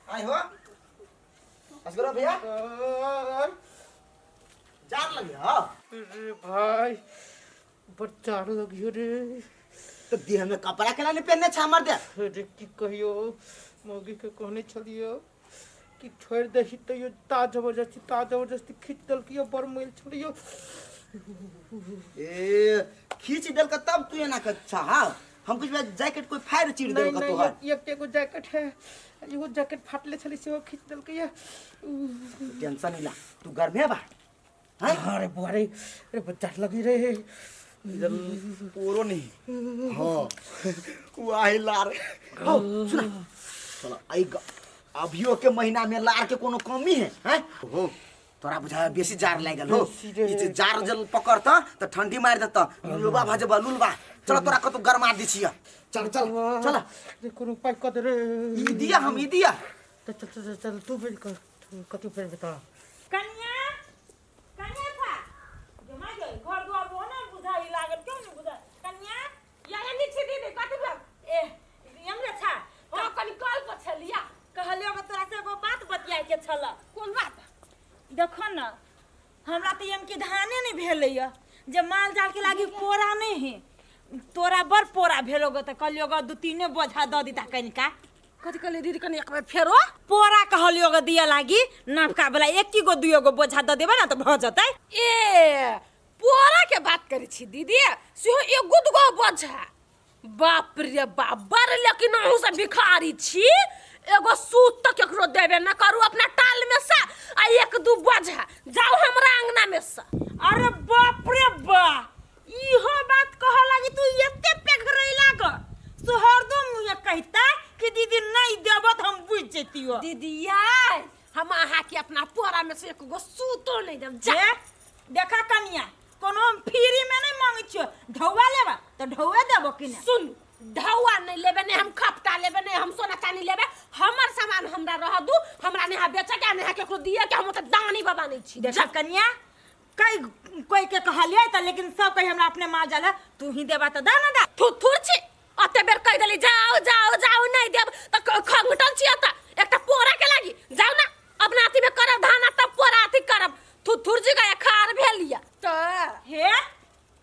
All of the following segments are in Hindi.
आए हो असगरो भैया जार लगे हो। अरे भाई बच्चा लगियो रे। तो देह में कपड़ा केला नहीं पहनने छा मार दे। अरे की कहियो मौगी के कहने छलियो कि छोड़ दही तो यो ता जबरदस्ती खींच दल कियो बर मिल छलियो। ए खींच दल का तब तू ये ना कच्छा हां हम कुछ जैकेट कोई फायर चीर दे का तो है। एक को जैकेट है एगो जैकेट फाटले छली से वो खींच दल किया। टेंशन नहीं ला तू घर में बा। हां अरे बुआरे अरे बच्चा लगी रे इधर पूरो नहीं हां वाही लार हो सुना चलो आई अभियो के महीना में लार के कोनो कमी है हैं हो तोरा बुझा बेसी जार लागल हो ई जे जार जल पकड़ता त ठंडी मार देता लुलबा भाजबा लुलबा चल तोरा कतो गरमा दी छिया चल चल चल रे कोनो पाई क दे रे ई दिया हम ई दिया चल तू फिर कतो फिर बता कन्या कन्या था जो मा गई घर दुआर बोना बुझाई लागल क्यों नहीं बुझा कन्या या एनी छिदी दे कत ए हमरे था ओ कनी कॉल पर छलिया कहलियो कि तोरा से एगो बात बतियाए के छल कोन बात देखो न हमरा त एम के धाने नहीं भेलैया जे माल जाल के लागी पोरा नहीं है तोरा बर पोरा भेलोगे त कहलियो ग दू तीने बोझा द दीता कनिका कथि कहले दीदी कनी एक बेर फेरो पोरा कहलियो ग दिया लागी नवका वाला एक गो दुयो गो बोझा द देबे ना त भ जतै ए पोरा के बात करे छी दीदी सेहो एगो दुगो बोझा बाप रे बाप बर लेकिन अहू से भिखारी छी एगो सूत त केकरो देबे न करू अपना टाल में से आ एक दू बोझा जाओ हमरा अंगना में से अरे बाप रे बा इहो बात कह लागी तू एते पेघरैला ग सोहरदो मुए कहता कि दीदी नहीं देबो त हम बुझ जतियो दीदी यार हम आहा के अपना पोरा में से एगो सूतो नहीं देब जा देखा कनिया कोनो हम फ्री में नहीं मांगे छियो ढौवा लेबा तो ढौवा देबो कि ना सुन ढौवा नहीं लेबे नहीं हम खपटा लेबे नहीं हम सोना चांदी लेबे हमर सामान हमरा रह दू हमरा नेहा बेचा के नेहा केकरो दिए के हम त दानी बाबा नहीं छी देखा कनिया कई कोई के कहलिए त लेकिन सब कही हमरा अपने माल जाला तू ही देबा त दा ना दा थु थुर छी अते बेर कह देली जाओ जाओ जाओ नहीं देब त खंगटल छी त एकटा पोरा के लागी जाओ ना अपना अथी में करब धाना तब पोरा अथी करब थु थुर जी का खार भेलिया त हे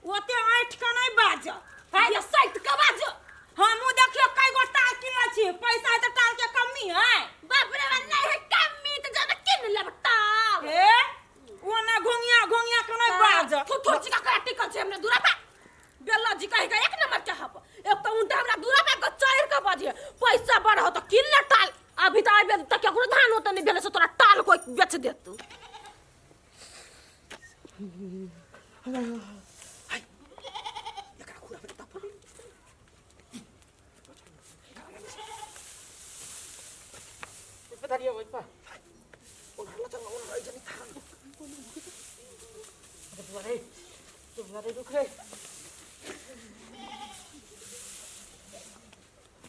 ओते आठ का नहीं बाज हाय साइट का बाजो हमू देखियो कई गो टाल किनला छी पैसा है त टाल के कमी है बाप रे नहीं है कमी त जाना किन लेब टाल हे ओना घोंगिया घोंगिया के नहीं बाज थु थुर जी का काटी कर छै हमने दूरा पे बेल्ला जी कहि के एक नंबर के हब एक तो उल्टा हमरा दूरा पे को चार का बाजे पैसा बड़ हो त किन ले टाल अभी त आबे त केकरो धान होत नहीं भेले से तोरा टाल कोई बेच देत बता दिया भाई पा ओला चल ओला आई जनी था तुम्हारे रुक रे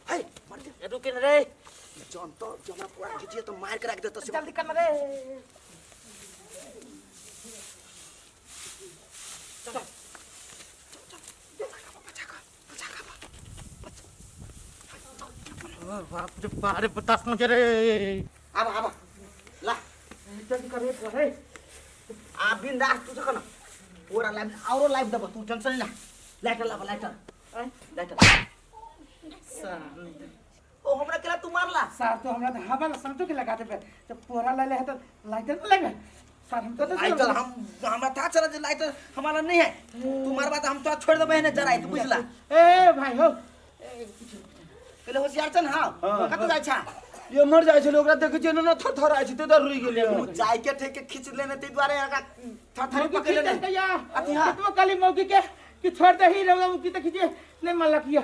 हाय मार दे रुके न रे जन तो जमा पूरा खींचिए तो मार के रख दे तो जल्दी कर रे चलो बाप रे बारे बतास मुझे रे अब ला जल्दी कर रे आ बिंदास तू जकन पूरा लाइव औरो लाइव दब तू टेंशन नहीं ना लाइटर ला लाइटर ओ हमरा केला तू मारला सर तो हमरा त हवा संतो के लगा देबे तो पोरा ले है तो लाइटर न लगे सर हम तो लाइटर हम हमरा था चला जे लाइटर हमारा नहीं है तू मारबा तो हम तो छोड़ देबे ने जराई तू बुझला ए भाई हो पहले होशियार छन हां कत जाय छा ये मर जाय छै ओकरा देखे छै न थर थर आय छै त रुई गेले तू जाय के ठेके खींच लेने ते द्वारे थर पकड़ लेने अति हां तो काली मौकी के कि छोड़ दे ही रहोगा मुकी त खींचे नहीं मन किया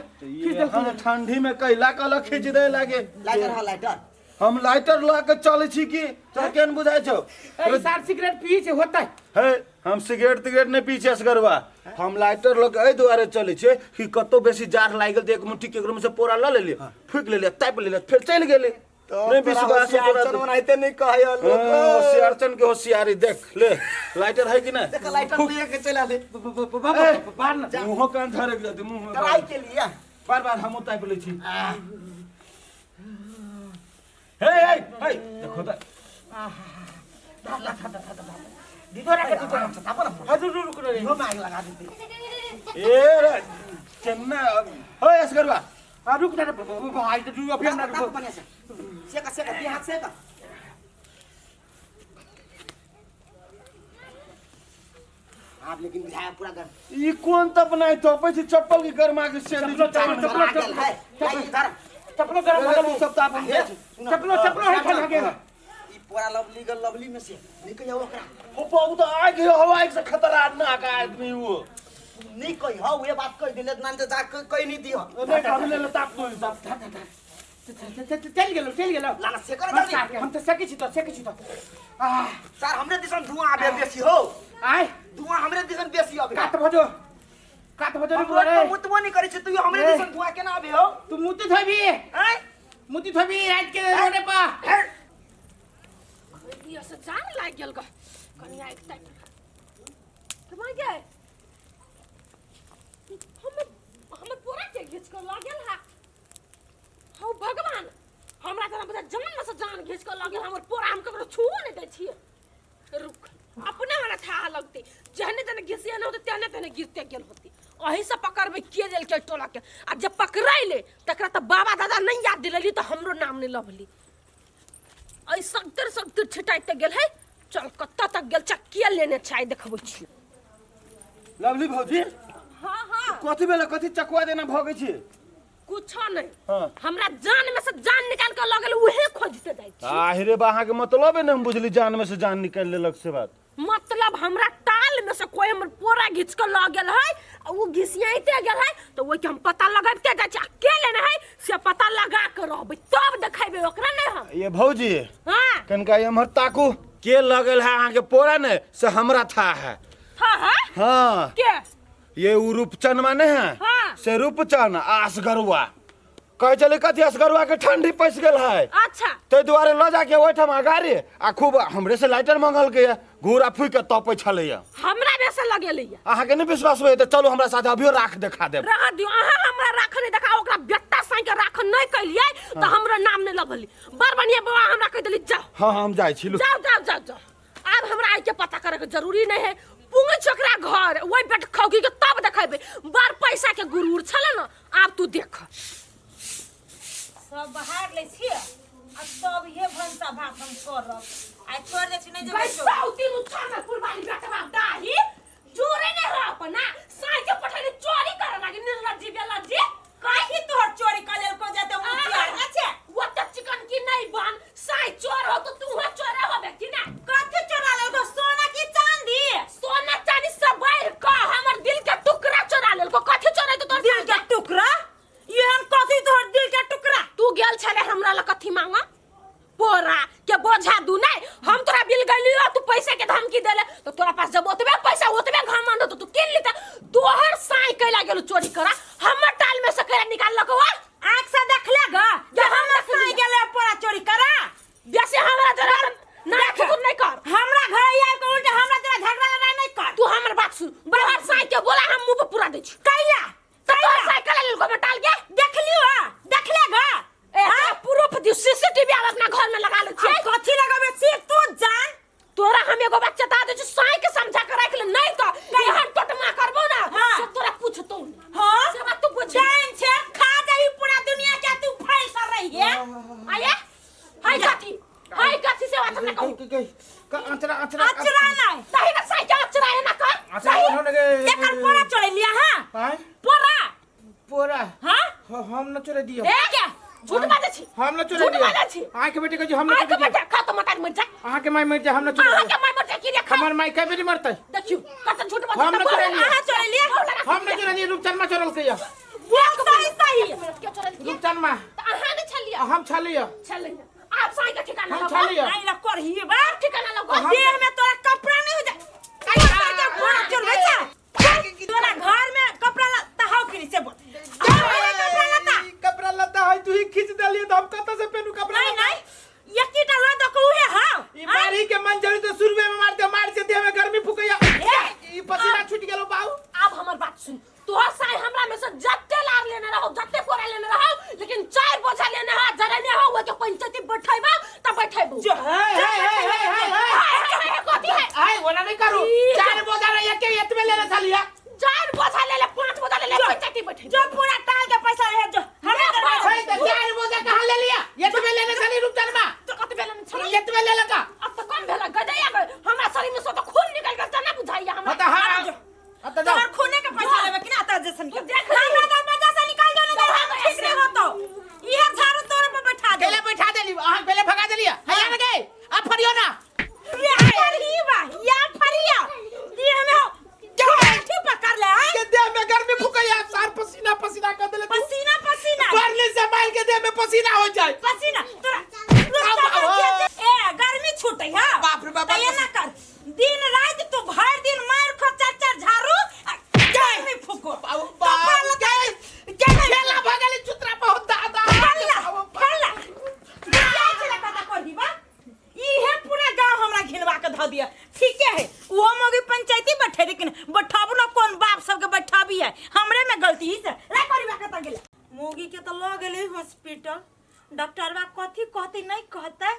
हम ठंडी में कैला कल खींच दे लागे लाइटर हां लाइटर हम लाइटर ला के चले छी की तोरा केन बुझाय छौ ए सर सिगरेट पी छै होता है हम सिगरेट तिगरेट नहीं पीछे असगरवा हम लाइटर लग ए दुआरे चले छे कि कतो बेसी जार लाग गेल त एक मुट्ठी केकरो में से पोरा ल लेले फूक लेले ताप लेले फिर चल गेले नहीं विश्वास तोरा बनाइते नहीं कहय लोग होशियारचन के होशियारी देख ले लाइटर है कि ना देख लाइटर ले के चला दे बार न मुंह कान धरे के जाते मुंह कराई के लिए बार बार हम ताप ले छी हे देखो त दीदो रा के दीदो हजुर रुक रे हो माग लगा देते ए चन्ना हो यस गरबा रुक ना भाई तो रुक अभी ना रुक सेका ये हाथ सेका आप लेकिन बुझाया पूरा कर ई कोन त बनाई तो पैसे चप्पल के गरमा के से चप्पलो गरम हो सब ताप चप्पलो है खा के ई पूरा लवली में से निकल जाओ ओकरा हो पाऊ त आ गयो हवा से खतरनाक आदमी वो नहीं कोई हो ये बात कोई दिले ना तो जा कोई नहीं दियो नहीं हामीले ल ताप दो ताप चल गेलो लाला सेकर हम तो सके छी तो सर हमरे दिसन धुआं आबे बेसी हो आय धुआं हमरे दिसन बेसी आबे काट भजो रे बुआ रे मुतबो नहीं करे छ तू हमरे दिसन धुआं केना आबे हो तू मुती थबी हैं मुती थबी रात के रोडे पा ये से जान लाग गेल ग कन्या एक टाइम कमा गए हम पूरा के घिच कर लागल है हौ भगवान हमरा तना बता जान में से जान घिच कर लागल हमर पूरा हम ककरो छुओ नहीं दै छिए रुक अपने हमरा था लगते जहने तने घिसिया न होते तने तने गिरते गेल होती अही से पकड़बे के लेल के टोला के आ जब पकड़ाइले तकरा त बाबा दादा नहीं याद दिलली त हमरो नाम नहीं लभली आई सख्तर छिटाइते गेल है चल कत्ता तक गेल चक्किया लेने चाय देखबै छी लवली भौजी हां कथि बेला कथि चकवा देना भगे छी कुछ नहीं हां हमरा जान में से जान निकाल के लगल उहे खोजते जाय छी आहिरे बाहा के मतलब है न हम बुझली जान में से जान निकाल लेलक से बात मतलब हमरा टाल में से कोई हमर पोरा घिच के ल गेल है वो घिसियाइते गेल है तो ओइ के हम पता लगाबते जा छी अकेले न है से पता लगा के रहबै तब देखाइबे ओकरा नहीं हम ये भौजी हां कनका हमर ताकू के लगल है अहाँ के पोरा ने से हमरा था है हां के ये उ रूपचन माने है हाँ। से रूपचन आसगरुआ कहे चले कथि असगरुआ के ठंडी पैस गेल है अच्छा ते दुआरे ल जाके ओठम अगारी आ खूब हमरे से लाइटर मंगल के घूरा फुई के तपै छले हमरा वैसे लगेले अहाँ के नहीं विश्वास होय त चलो हमरा साथ अभियो राख देखा देब रह दियो अहाँ हमरा राख नहीं देखा ओकरा बेटा साई के राख नहीं कलिए त हमरा नाम नहीं लभली बड़ बढ़िया बाबा हमरा कह देली जाओ हां हम जाय छी जाओ अब हमरा आई के पता करे के जरूरी नहीं है पुंगे चकरा घर ओइ बेट खौकी के तब देखाइबे बार पैसा के गुरूर छले न अब तू देख सब बाहर ले छिए आ सब ये भंसा भात हम करब आ छोड़ दे छी नहीं जे गैसाउती नु छाना कुर्बानी बेटवा दाही जोरे ने रह अपना साई के पठाने चोरी करे लागे निर्लज्जी बेलज्जी काहे तोहर चोरी कर लेल को जाते मुखिया अच्छे वो त चिकन की नहीं बन साई चोर हो तो तू हो चोर हो बेटी ना काहे चोरा ले तो सोना की चांदी सोना चांदी सब बाहर का हमर दिल के टुकड़ा चोरा लेल को कथि चोरै तो तोर दिल के टुकड़ा ये हम कथि तोहर दिल के टुकड़ा तू गेल छले हमरा ल कथि मांगा पोरा के बोझा दू नहीं हम तोरा बिल गलियो तू पैसे के धमकी देले तो तोरा पास जब ओतबे पैसा ओतबे घमंड तो तू किन लेता तोहर साई कैला गेल चोरी करा हमर टाल में से करे निकाल लको आंख से देख ले ग जे हमरा साई गेले पोरा चोरी करा जैसे हमरा जरा ना तू नहीं कर हमरा घर आइ के उल्टे हमरा तेरा झगड़ा लड़ाई नहीं कर तू हमर बात सुन बाहर साई के बोला हम मुंह पे पूरा दे छी कैला तो तोर साइकिल ले को मटाल के देख लियो देख ले ग ए प्रूफ दी सीसीटीवी आप अपना घर में लगा ले छी कथि लगाबे से तू जान तोरा हम एगो बात बता दे छी साई के समझा के रख ले नहीं तो यहाँ टटमा करबो ना से तोरा पूछतो हां से बात तू बुझ जान छे खा जाई पूरा दुनिया के तू फैसा रही है आया हाय कथि से बात ना कहू अंतरा अचरा नहीं सही ना साई के अचरा है ना कर अच्छा उन्होंने के एकर पोरा चोरे लिया हां हां पोरा हां हां हम न चोरे दियो ए क्या झूठ बात छी हम न चोरे झूठ दियो बात छी आके बेटे के जो हम न आके चोरे दियो बेटा खा तो मत मर जा आहा के माई मर जा हम न चोरे आहा दियो के माय मर जा की रे खा हमार माई कबे नहीं मरतै देखियो कत झूठ बात हम न चोरे लिया आहा चोरे लिया हम न चोरे दियो रूपचंद मा चोरल के सही क्या चोरा दिया रूपचंद मा आहा ने छलिया हम छलियो छलिया आप साई का ठिकाना हम लगा छलियो नहीं ला कर ही बार ठिकाना लगा देह में तोरा कपड़ा नहीं हो जाए कैसा के पोरा चोर बेचा तोरा घर में कपड़ा लता हाउ किनी से बोल कपड़ा लता कपड़ा लता है तू ही खींच देलिए तो हम कत से पेनु कपड़ा नहीं नहीं यकीटा ला दो को है हां ई मारी के मन जरी तो सुरवे में मार से देह में गर्मी फुकैया ई पसीना छूट गेलो बाऊ अब हमर बात सुन तोहर साई हमरा में से जत्ते लार लेने रहो जत्ते पोरा लेने रहो लेकिन चार बोझा लेने हो जरे ने हो वो के पंचायती बैठैबा जो कथी है आए ओना नहीं करू 4 बोझा रे एक एतबे लेले चलिया 4 बोझा ले ले 5 बोझा ले ले पंचायती बैठे जो पूरा टाल के पैसा है जो हमें भाई तो 4 बोझा कहां ले लिया एतबे लेले चली रुपचनमा तो कथी बेलन छले एतबे लेले का अब तो कम भेला गजैया हमरा शरीर में से तो खून निकल गया ना बुझाइया हमरा तो हां तो जाओ तोर खूने के पैसा लेबे कि ना आता जैसन के हमरा का मजा से निकाल दो ना ठीक रे हो तो इहे झाड़ू तोरे पे बैठा दे केले बैठा देली हां पहले भगा देलिया हैया ना गए अब फरियो ना या फरिया दी हमें ठीक पकड़ ले के देह में गर्मी फुकैया सार पसीना पसीना कर देले पसीना परले से मार के देह में पसीना हो जाए पसीना तोरा ए गर्मी छूटे हां बाप रे बाप ये ना कर दिन रात तू भर दिन मार खो चार झाड़ू गर्मी फुको खेला भगली चुतरा बहुत दादा खेला क्या चला कथा कर दीबा इहे पूरा गांव हमरा घिनवा के ध दिया ठीक है वो मोगी पंचायती बैठे लेकिन बैठाबू ना कौन बाप सबके बैठाबी है हमरे में गलती ही से रे करीबा कता गेले मोगी के तो ल गेले हॉस्पिटल डॉक्टरवा कथी कहते नहीं कहते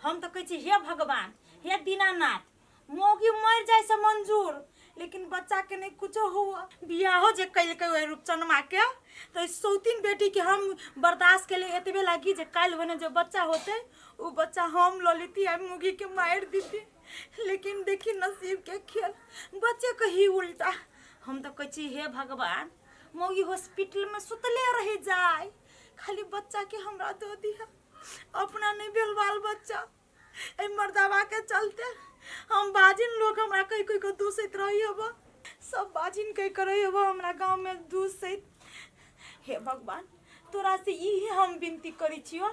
हम तो कहै छी हे भगवान हे दीनानाथ मोगी मर जाए से मंजूर लेकिन बच्चा के नहीं कुछ हुआ बियाहो जे कैल के रूपचनमा के तो सौतीन बेटी के हम बर्दाश्त के लिए एतबे लागी जे काल बने जो बच्चा होते वो बच्चा हम ललिती है मुगी के मार दीती लेकिन देखी नसीब के खेल बच्चे का ही उल्टा हम तो कहै छी हे भगवान मोगी हॉस्पिटल में सुतले रह जाए खाली बच्चा के हमरा दो दिया अपना नहीं भेल बाल बच्चा ए मर्दावा के चलते हम बाजिन लोग हमरा कई को दूसैत रही हब सब बाजिन कई करे हब हमरा गांव में दूसैत हे भगवान तोरा से इहे हम विनती करी छियो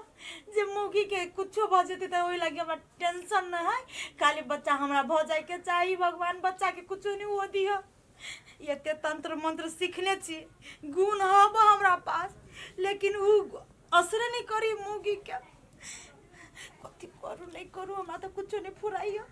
जे मोगी के कुछो भ जेते त ओइ लागि हमरा टेंशन न है खाली बच्चा हमरा भ जाय के चाहिए भगवान बच्चा के कुछो नहीं हो दियो एते तंत्र मंत्र सीखने छी गुण हब हमरा पास लेकिन उ असर नहीं करी मोगी के कथी करू नहीं करू हमरा तो कुछो नहीं फुराइयो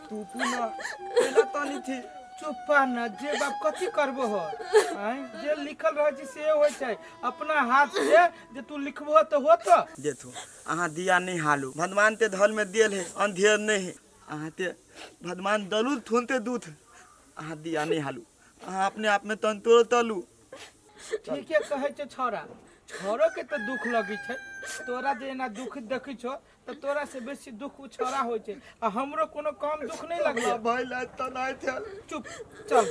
तू पुना पहला तनी थी चुप्पा न जे बाप कथी करबो हो आय जे लिखल रह छी से होय छै अपना हाथ से जे तू लिखबो त होतो देखो अहाँ दिया नहीं हालू भगवान ते धल में दियल है अंधेर नहीं है अहाँ ते भगवान दलू थुनते दूध अहाँ दिया नहीं हालू अहाँ अपने आप में तंतोड़ तलू ठीक है कहै छै छोरा छोरो के तो दुख लगी छै तोरा जे ना दुख देखै छो त तोरा से बेसी दुख उ छोरा होय छै आ हमरो कोनो कम दुख नहीं लगला भाई ला तनाय थे चुप चल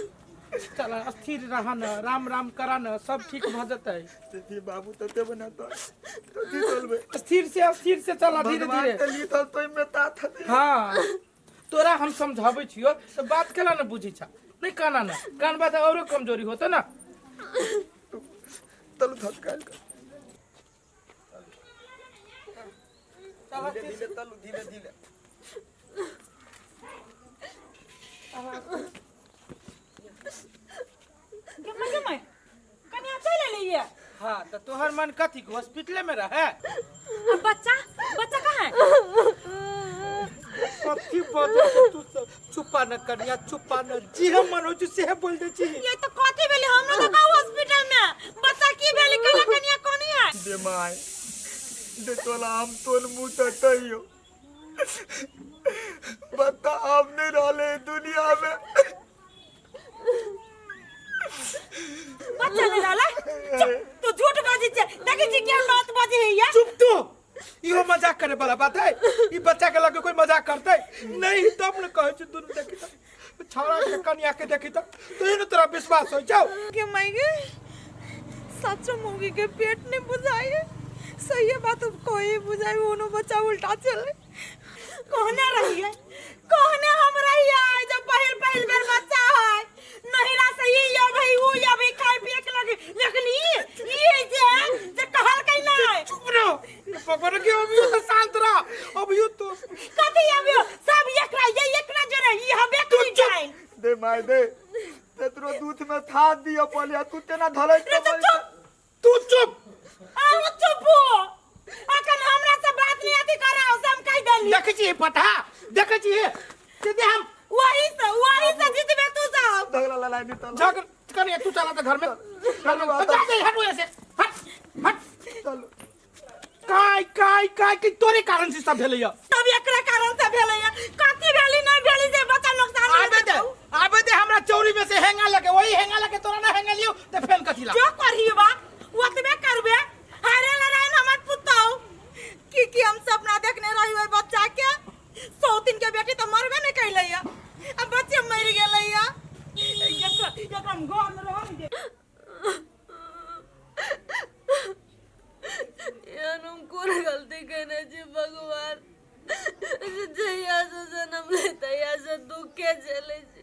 चल स्थिर रहा न राम राम करा न सब ठीक भ जतै ते बाबू तते बना तो तती चलबे स्थिर से चला धीरे धीरे भगवान के तो तोय में ता था हां तोरा हम समझाबै छियो त बात केला न बुझी छ नहीं काना न कान बात औरो कमजोरी होता ना तलू थकाल कर धीरे तलू धीरे धीरे गम्मा कन्या चले लिए हां त तोहर मन कथी के हॉस्पिटल में रहे बच्चा कहां है कथी बोल तू चुप्पा न करिया चुप्पा न जी हम मन हो से बोल दे छी ये तो कथी भेली हमरा तो का हॉस्पिटल में बच्चा की भेली कन्या कोनी है दे माय दे तोला हम तोल मुंह तटइयो बता आप नहीं रहले दुनिया में बच्चा ले लाला तू झूठ बाजी छे देखि छी क्या बात बाजी है ये चुप तू इहो मजाक करे वाला बात है ई बच्चा के लगे कोई मजाक करते नहीं तब न कहै छी दुनु देखि त छौरा के कन्या के देखि त तो इनो तोरा विश्वास हो जाओ के मायगे सच मोगी के पेट ने बुझाए सही बात कोई बुझाए उनो बच्चा उल्टा चले कहने रही है कहने हम रही है जब पहल बार बच्चा है नहिरा से ही या भाई वो या भी खाए पिए के लगे लेकिन ये जे कहल कई ना चुप रहो पकड़ के अभी तो शांत रह अभी तो कथी अभी सब एकरा जरे ई हबे तू कोई जाइन दे माय दे तेतरो दूध में था दियो पलिया तू तेना धलै तू चुप आओ चुप अखन हमरा से बात नहीं आती कराओ सब कह देली देखै छी पता देखै छी सीधे हम वही से जीतबे तू सब झगड़ा लड़ाई नहीं तो कन्या तू चला तो घर में जा दे हट ऐसे हट हट चलो काय कि तोरे कारण से सब भेलैया तब एकरा कारण से भेलैया कथी भेली नहीं भेली से बच्चा नुकसान आबे दे हमरा चौरी में से हेंगा लगे वही हेंगा लगे तोरा ना हेंगा लियो ते फेन कथी ला जो करही बा ओतबे करबे हारे लड़ाई न मत पुताओ कि हम सपना देखने रही ओइ बच्चा के सौतिन के बेटी तो मरबे नहीं कैलैया अब बच्चे मर गेलैया एकदम गाम रह दे यार हम कौन गलती करने जी भगवान जहिया से जन्म ले तहिया से दुख के झेले छी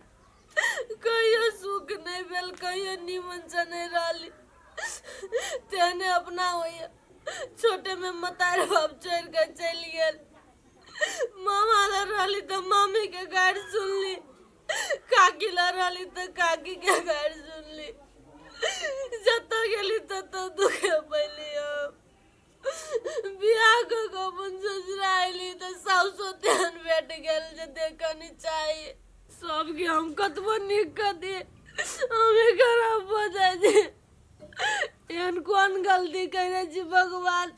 कहियो सुख नहीं भेल कहियो निमन से नहीं रहली तेने अपना होइया छोटे में मतार बाप छोड़ के चल गेल मामा ला रहली तो मामी के गाड़ी सुनली काकी ला रहली तो काकी के गाड़ी सुनली जत गेली तत दुख पैली हम बियाह को कबन ससुराइली तो सासो ध्यान बैठ गेल जे देखनी चाहिए सबके हम कतबो निक कर दे हमें खराब हो जाए जे एहन कौन गलती करे छी भगवान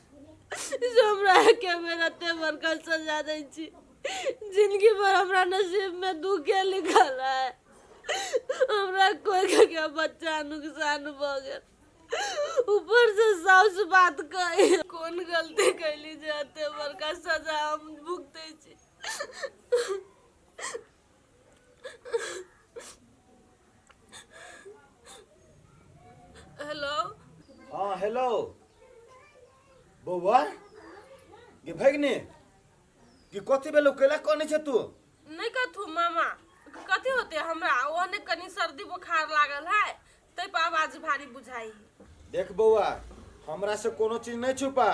हमरा के मेरा तेवर का सजा दै छी जिंदगी भर हमरा नसीब में दुखे लिखल है हमरा कोई के बच्चा नुकसान भ गेल ऊपर से साउस बात कही कौन गलती कैली जाते बड़का सजा हम भुगते छी हेलो हाँ हेलो बौआ गे भगनी कि कथी भेलो केला कने छ तू नहीं कथू मामा कथी होते हमरा ओने कनी सर्दी बुखार लागल है तै पर आवाज भारी बुझाई देख बौआ हमरा से कोनो चीज नहीं छुपा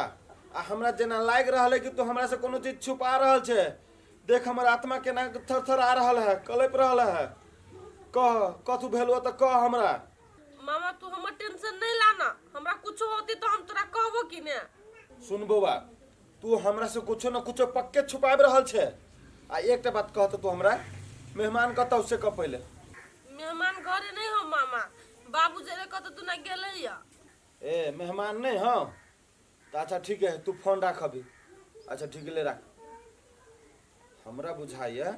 आ हमरा जेना लाग रहल है कि तू हमरा से कोनो चीज छुपा रहल छे देख हमर आत्मा केना थरथर आ रहल है कलप रहल है कह कथू भेलो त कह हमरा मामा तू हमर टेंशन नहीं लाना हमरा कुछ होती तो हम तोरा कहबो कि ने सुन बौआ तू हमरा से कुछो न कुछो पक्के छुपाब रहल छे आ एकटा बात कहत तू हमरा मेहमान कतौ से क पहिले मेहमान घरे नहीं हो मामा बाबू जेरे कत तू ना गेलैया ए मेहमान नहीं हाँ तो अच्छा ठीक है तू फोन रख अभी अच्छा ठीक ले रख हमरा बुझाइए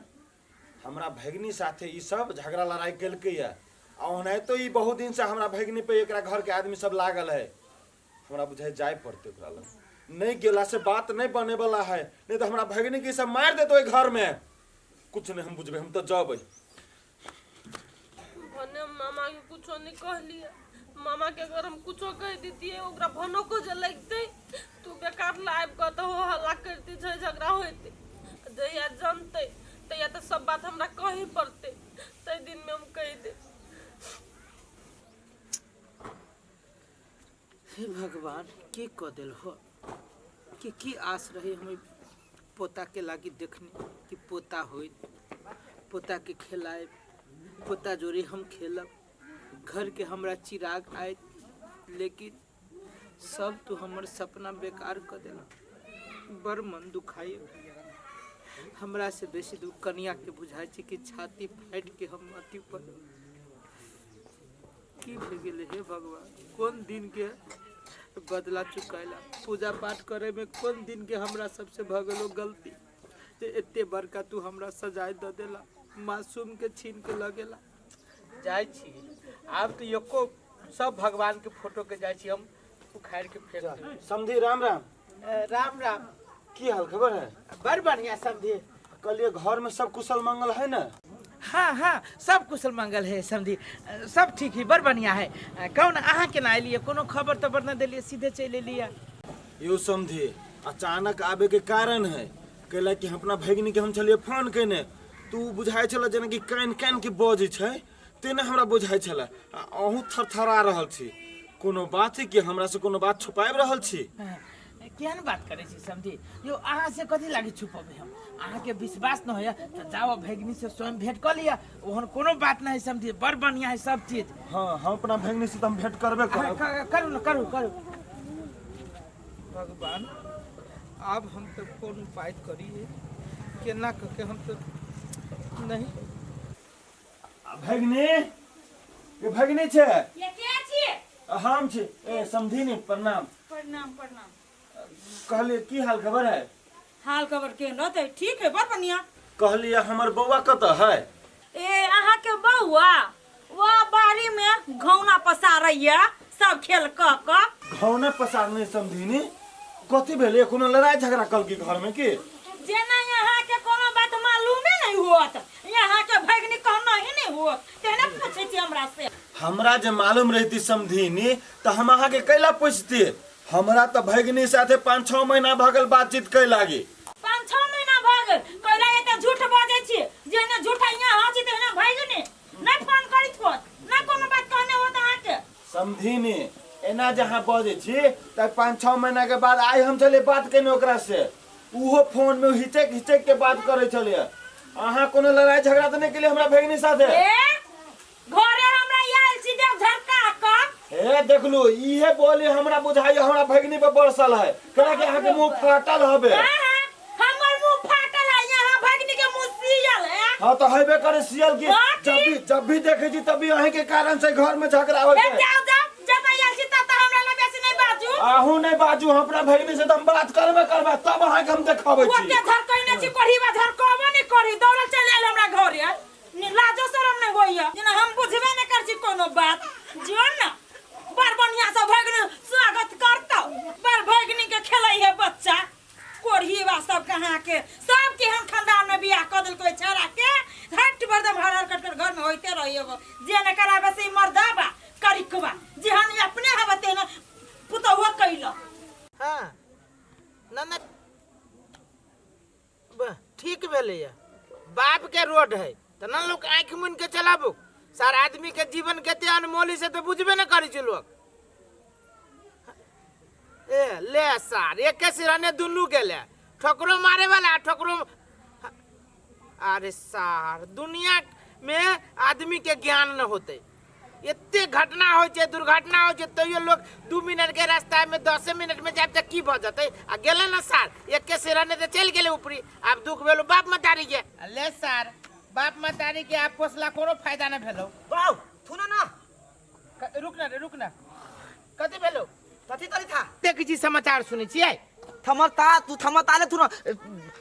हमरा भगनी साथे ई सब झगड़ा लड़ाई केलकै या आ ओनाहे तो ई बहुत दिन से हमरा भगनी पे एकरा घर के आदमी सब लागल है हमरा बुझाइ जाय पड़ते ओकरा लग नहीं गेला से बात नहीं बने वाला है नहीं तो हमरा भगनी के सब मार देतो ए घर में कुछ नहीं हम बुझबे हम तो जबै भने मामा के कुछो नहीं कहलिए मामा के अगर हम कुछो कह देतिए ओकरा भनो को जे लगते तू बेकार लाइव क तो हल्ला करती छै झगड़ा होते जहिया जानते तहिया तो सब बात हमरा कही पड़ते तै दिन में हम कह दे हे भगवान की क देल हो कि की आस रही हमें पोता के लागी देखने कि पोता होई पोता के खिलाए पोता जोड़ी हम खेलब घर के हमरा चिराग आए लेकिन सब तू हमर सपना बेकार कर देला बड़ मन दुखाई हमरा से बेसी दुख कन्या के बुझाई छै कि छाती फाट के हम अति पर की भे गेले हे भगवान कौन दिन के बदला चुकाइला पूजा पाठ करे में कौन दिन के हमरा सबसे भगलो गलती जे एते बड़का तू हमरा सजाए द देला मासूम के छीन के लगेला जाय छी आब तो एको सब भगवान के फोटो के जाय छी हम उखाड़ के फेंक देब समझी राम राम राम राम की हाल खबर है बड़ बढ़िया समझी कलिए घर में सब कुशल मंगल है ना हाँ हाँ सब कुशल मंगल है समझी सब ठीक है बड़ बढ़िया है कौन अहाँ के ना एलिए कोनो खबर तबर न देलिए सीधे चले लिया यो समझे अचानक आबे के कारण है कैला कि अपना भगिनी के हम छलिए फोन केने तू बुझाई छला जेना कि कान कान के बजे छै तेने हमरा बुझाई छला अहू थरथरा रहल छी कोनो बात है कि हमरा से कोनो बात छुपाब रहल छी केहन बात करे छी समझी यो अहाँ से कथी लागी छुपबे हम अहाँ के विश्वास न होया तो जाओ भगिनी से स्वयं भेंट कर लिया ओहन कोनो बात नहीं समझी बड़ बढ़िया है सब चीज हाँ हम अपना भगिनी से हम भेंट करबे करू न करू करू भगवान अब हम तो कौन उपाय करिए केना के हम तो नहीं भगिनी ये भगनी छे ये के छिए? हम छे ए समझी प्रणाम प्रणाम प्रणाम। कहलिए की हाल खबर है हाल खबर केहन रहतै? ठीक है, बड़ बढ़िया। कहलिए हमर बौआ कतऽ है ए अहाँ के बउआ वो बाड़ी में घौना पसारैया सब खेल क घौना पसारने समझी कथी भेलै कोनो लड़ाई झगड़ा कल की घर में की जेना यहाँ के कोनो बात मालूमे नहीं होत, यहाँ के भगनी कहना ही नहीं होत, तेने पूछे छी हमरा से। हमरा जे मालूम रहती समझी तो हम अहाँ के कैला पूछती हमरा तो भगनी साथे 5-6 महीना भगल बातचीत कै लागी 5-6 महीना भ गेल कहला एते झूठ बाजै छी, जेने झूठा यहाँ हाची तेने भगनी नहीं फोन करित होत, ना कोनो बात कहने होत अहाँ के। समझी एना जहाँ बजे छी तब 5-6 महीना के बाद आई हम चले बात केने ओकरा से उहो फोन में हिचक हिचक के बात करे चले अहाँ कोनो लड़ाई झगड़ा तो नहीं के लिए हमरा भगनी साथे घरे हमरा आयल छी देव झरका क ए देखलू इहे बोली हमरा बुझाई हमरा भगनी पे बरसल है कहे कि अहाँ के मुंह फाटल हबे हमर मुंह फाटल है, यहाँ भगनी के मुंह सियल है। हां तो हेबे करे सियल की जब भी देखे छी तभी अहीं के कारण से घर में झगड़ा होय छै जाओ जाओ जब आयल छी तब हमरा लगे बेसी नहीं बाजू। आहू नहीं बाजू हमरा भगनी से हम बात करबे तब अहाँ के हम देखाबै छी ओते धरकइने छी कोढ़ीबा धरकबो नहीं करी दौड़ चल आयल हमरा घरे लाजो शरम नहीं होइया जेना हम बुझबे नहीं कर छी कोनो बात जो ना बड़ बढ़िया से भगनी स्वागत करतो बड़ भगनी के खेलै है बच्चा कोढ़ीबा सब कहाँ के सब के हम खानदान में बियाह क देल कोई छरा के हट बरदम हर कट कर घर में होइते रहियो जे न कराबे से मर्दाबा करिकबा जेहन अपने हबते न पुतहुआ कइलो। हाँ ना ना ठीक भेलैया बाप के रोड है तो ना लोग आँख मुन के चलाबू सार आदमी के जीवन कते अनमोली से तो बुझबे न करी छी लोग। ए ले सार एक सिराने दुनू गेले ठोकरो मारे वाला ठोकरो अरे सार दुनिया में आदमी के ज्ञान न होते इतने घटना हो दुर्घटना हो तैयो लोग 2 मिनट के रास्ता में 10 मिनट में जाब तक की भ जते आ गेले ना सार एक के सिराने तो चल गेले ऊपरी अब दुख भेलो बाप मतारी के ले सार बाप मतारी के आप पोसला कोनो फायदा न भेलो बाऊ थुना ना रुक ना कथि भेलो कथी तरी था देख छी समाचार सुनै छियै थमता तू थमताले थुना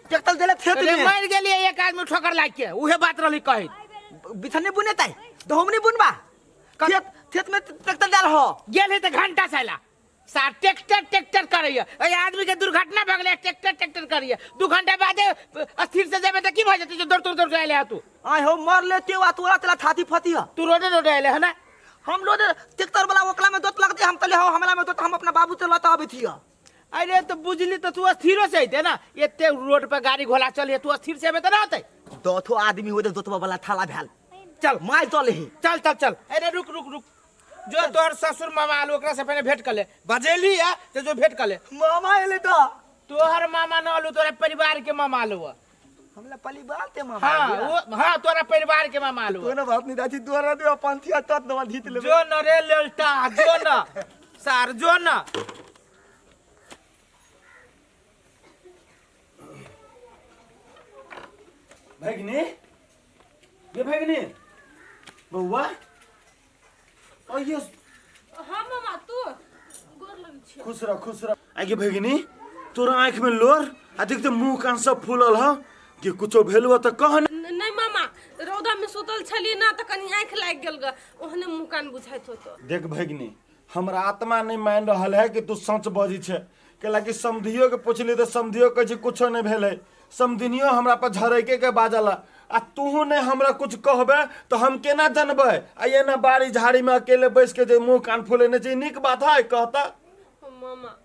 टेक्टल देले खेत अरे में मर गेलिए एक आदमी ठोकर लाग के उहे बात रहली कहि बिथने बुने ताई दहमनी बुनबा खेत में ट्रैक्टर डाल हो गेल है तो घंटा चला सार ट्रैक्टर करैया ए आदमी के दुर्घटना भ गेलै ट्रैक्टर करैया 2 घंटा बाद अस्थिर से जेबे त की भ जते दौड़ के आइले तू आय हो मर लेते वा तोरा तेला छाती फती है तू रोडे आइले है ना हम लोग ट्रैक्टर वाला ओकला में दोत लगते हम तले हो हमला में तो हम अपना बाबू से लता आबे थिया अरे तो बुझली तो तू अस्थिर से आइते ना एते रोड पे गाड़ी घोड़ा चले तू अस्थिर से में त ना होते दोथो आदमी हो दे दोतवा वाला थाला भेल चल माय चले ही चल अरे रुक जो तोहर ससुर मामा आलू ओकरा से पहले भेंट कर ले बजेली है तो जो भेंट कर ले मामा एले तो तोहर मामा न आलू तोरा परिवार के मामा आलू हमला परिवार ते मामा हाँ तोरा परिवार के मामा आलू कोनो बात नहीं दाची दोरा दे पंथिया तत दवा धीत ले जो न रे लेल्टा जो न सार जो न भगनी ये भगनी बउआ ओ ये हाँ मामा तू गोर लग छी खुश रह आगे भगनी तोरा आँख में लोर अधिक तो मुंह कान सब फूलल ह कि कुछो भेलु त कह नहीं मामा रौदा में सुतल छली ना त कनी आँख लाग गेल ग ओहने मुंह कान बुझाइत होतो देख भगनी हमरा आत्मा नहीं मान रहल है कि तू सच बजी छे केला कि समधियो के पूछली तो समधियो कहे कुछो नहीं भेले समधिनियो हमरा पर झरके के बाजला आ तू ने हमरा कुछ कहबे तो हम केना जानबे आ ये ना बाड़ी झाड़ी में अकेले बैठ के जे मुंह कान फूलेने चाहिए निक बात है कहता मामा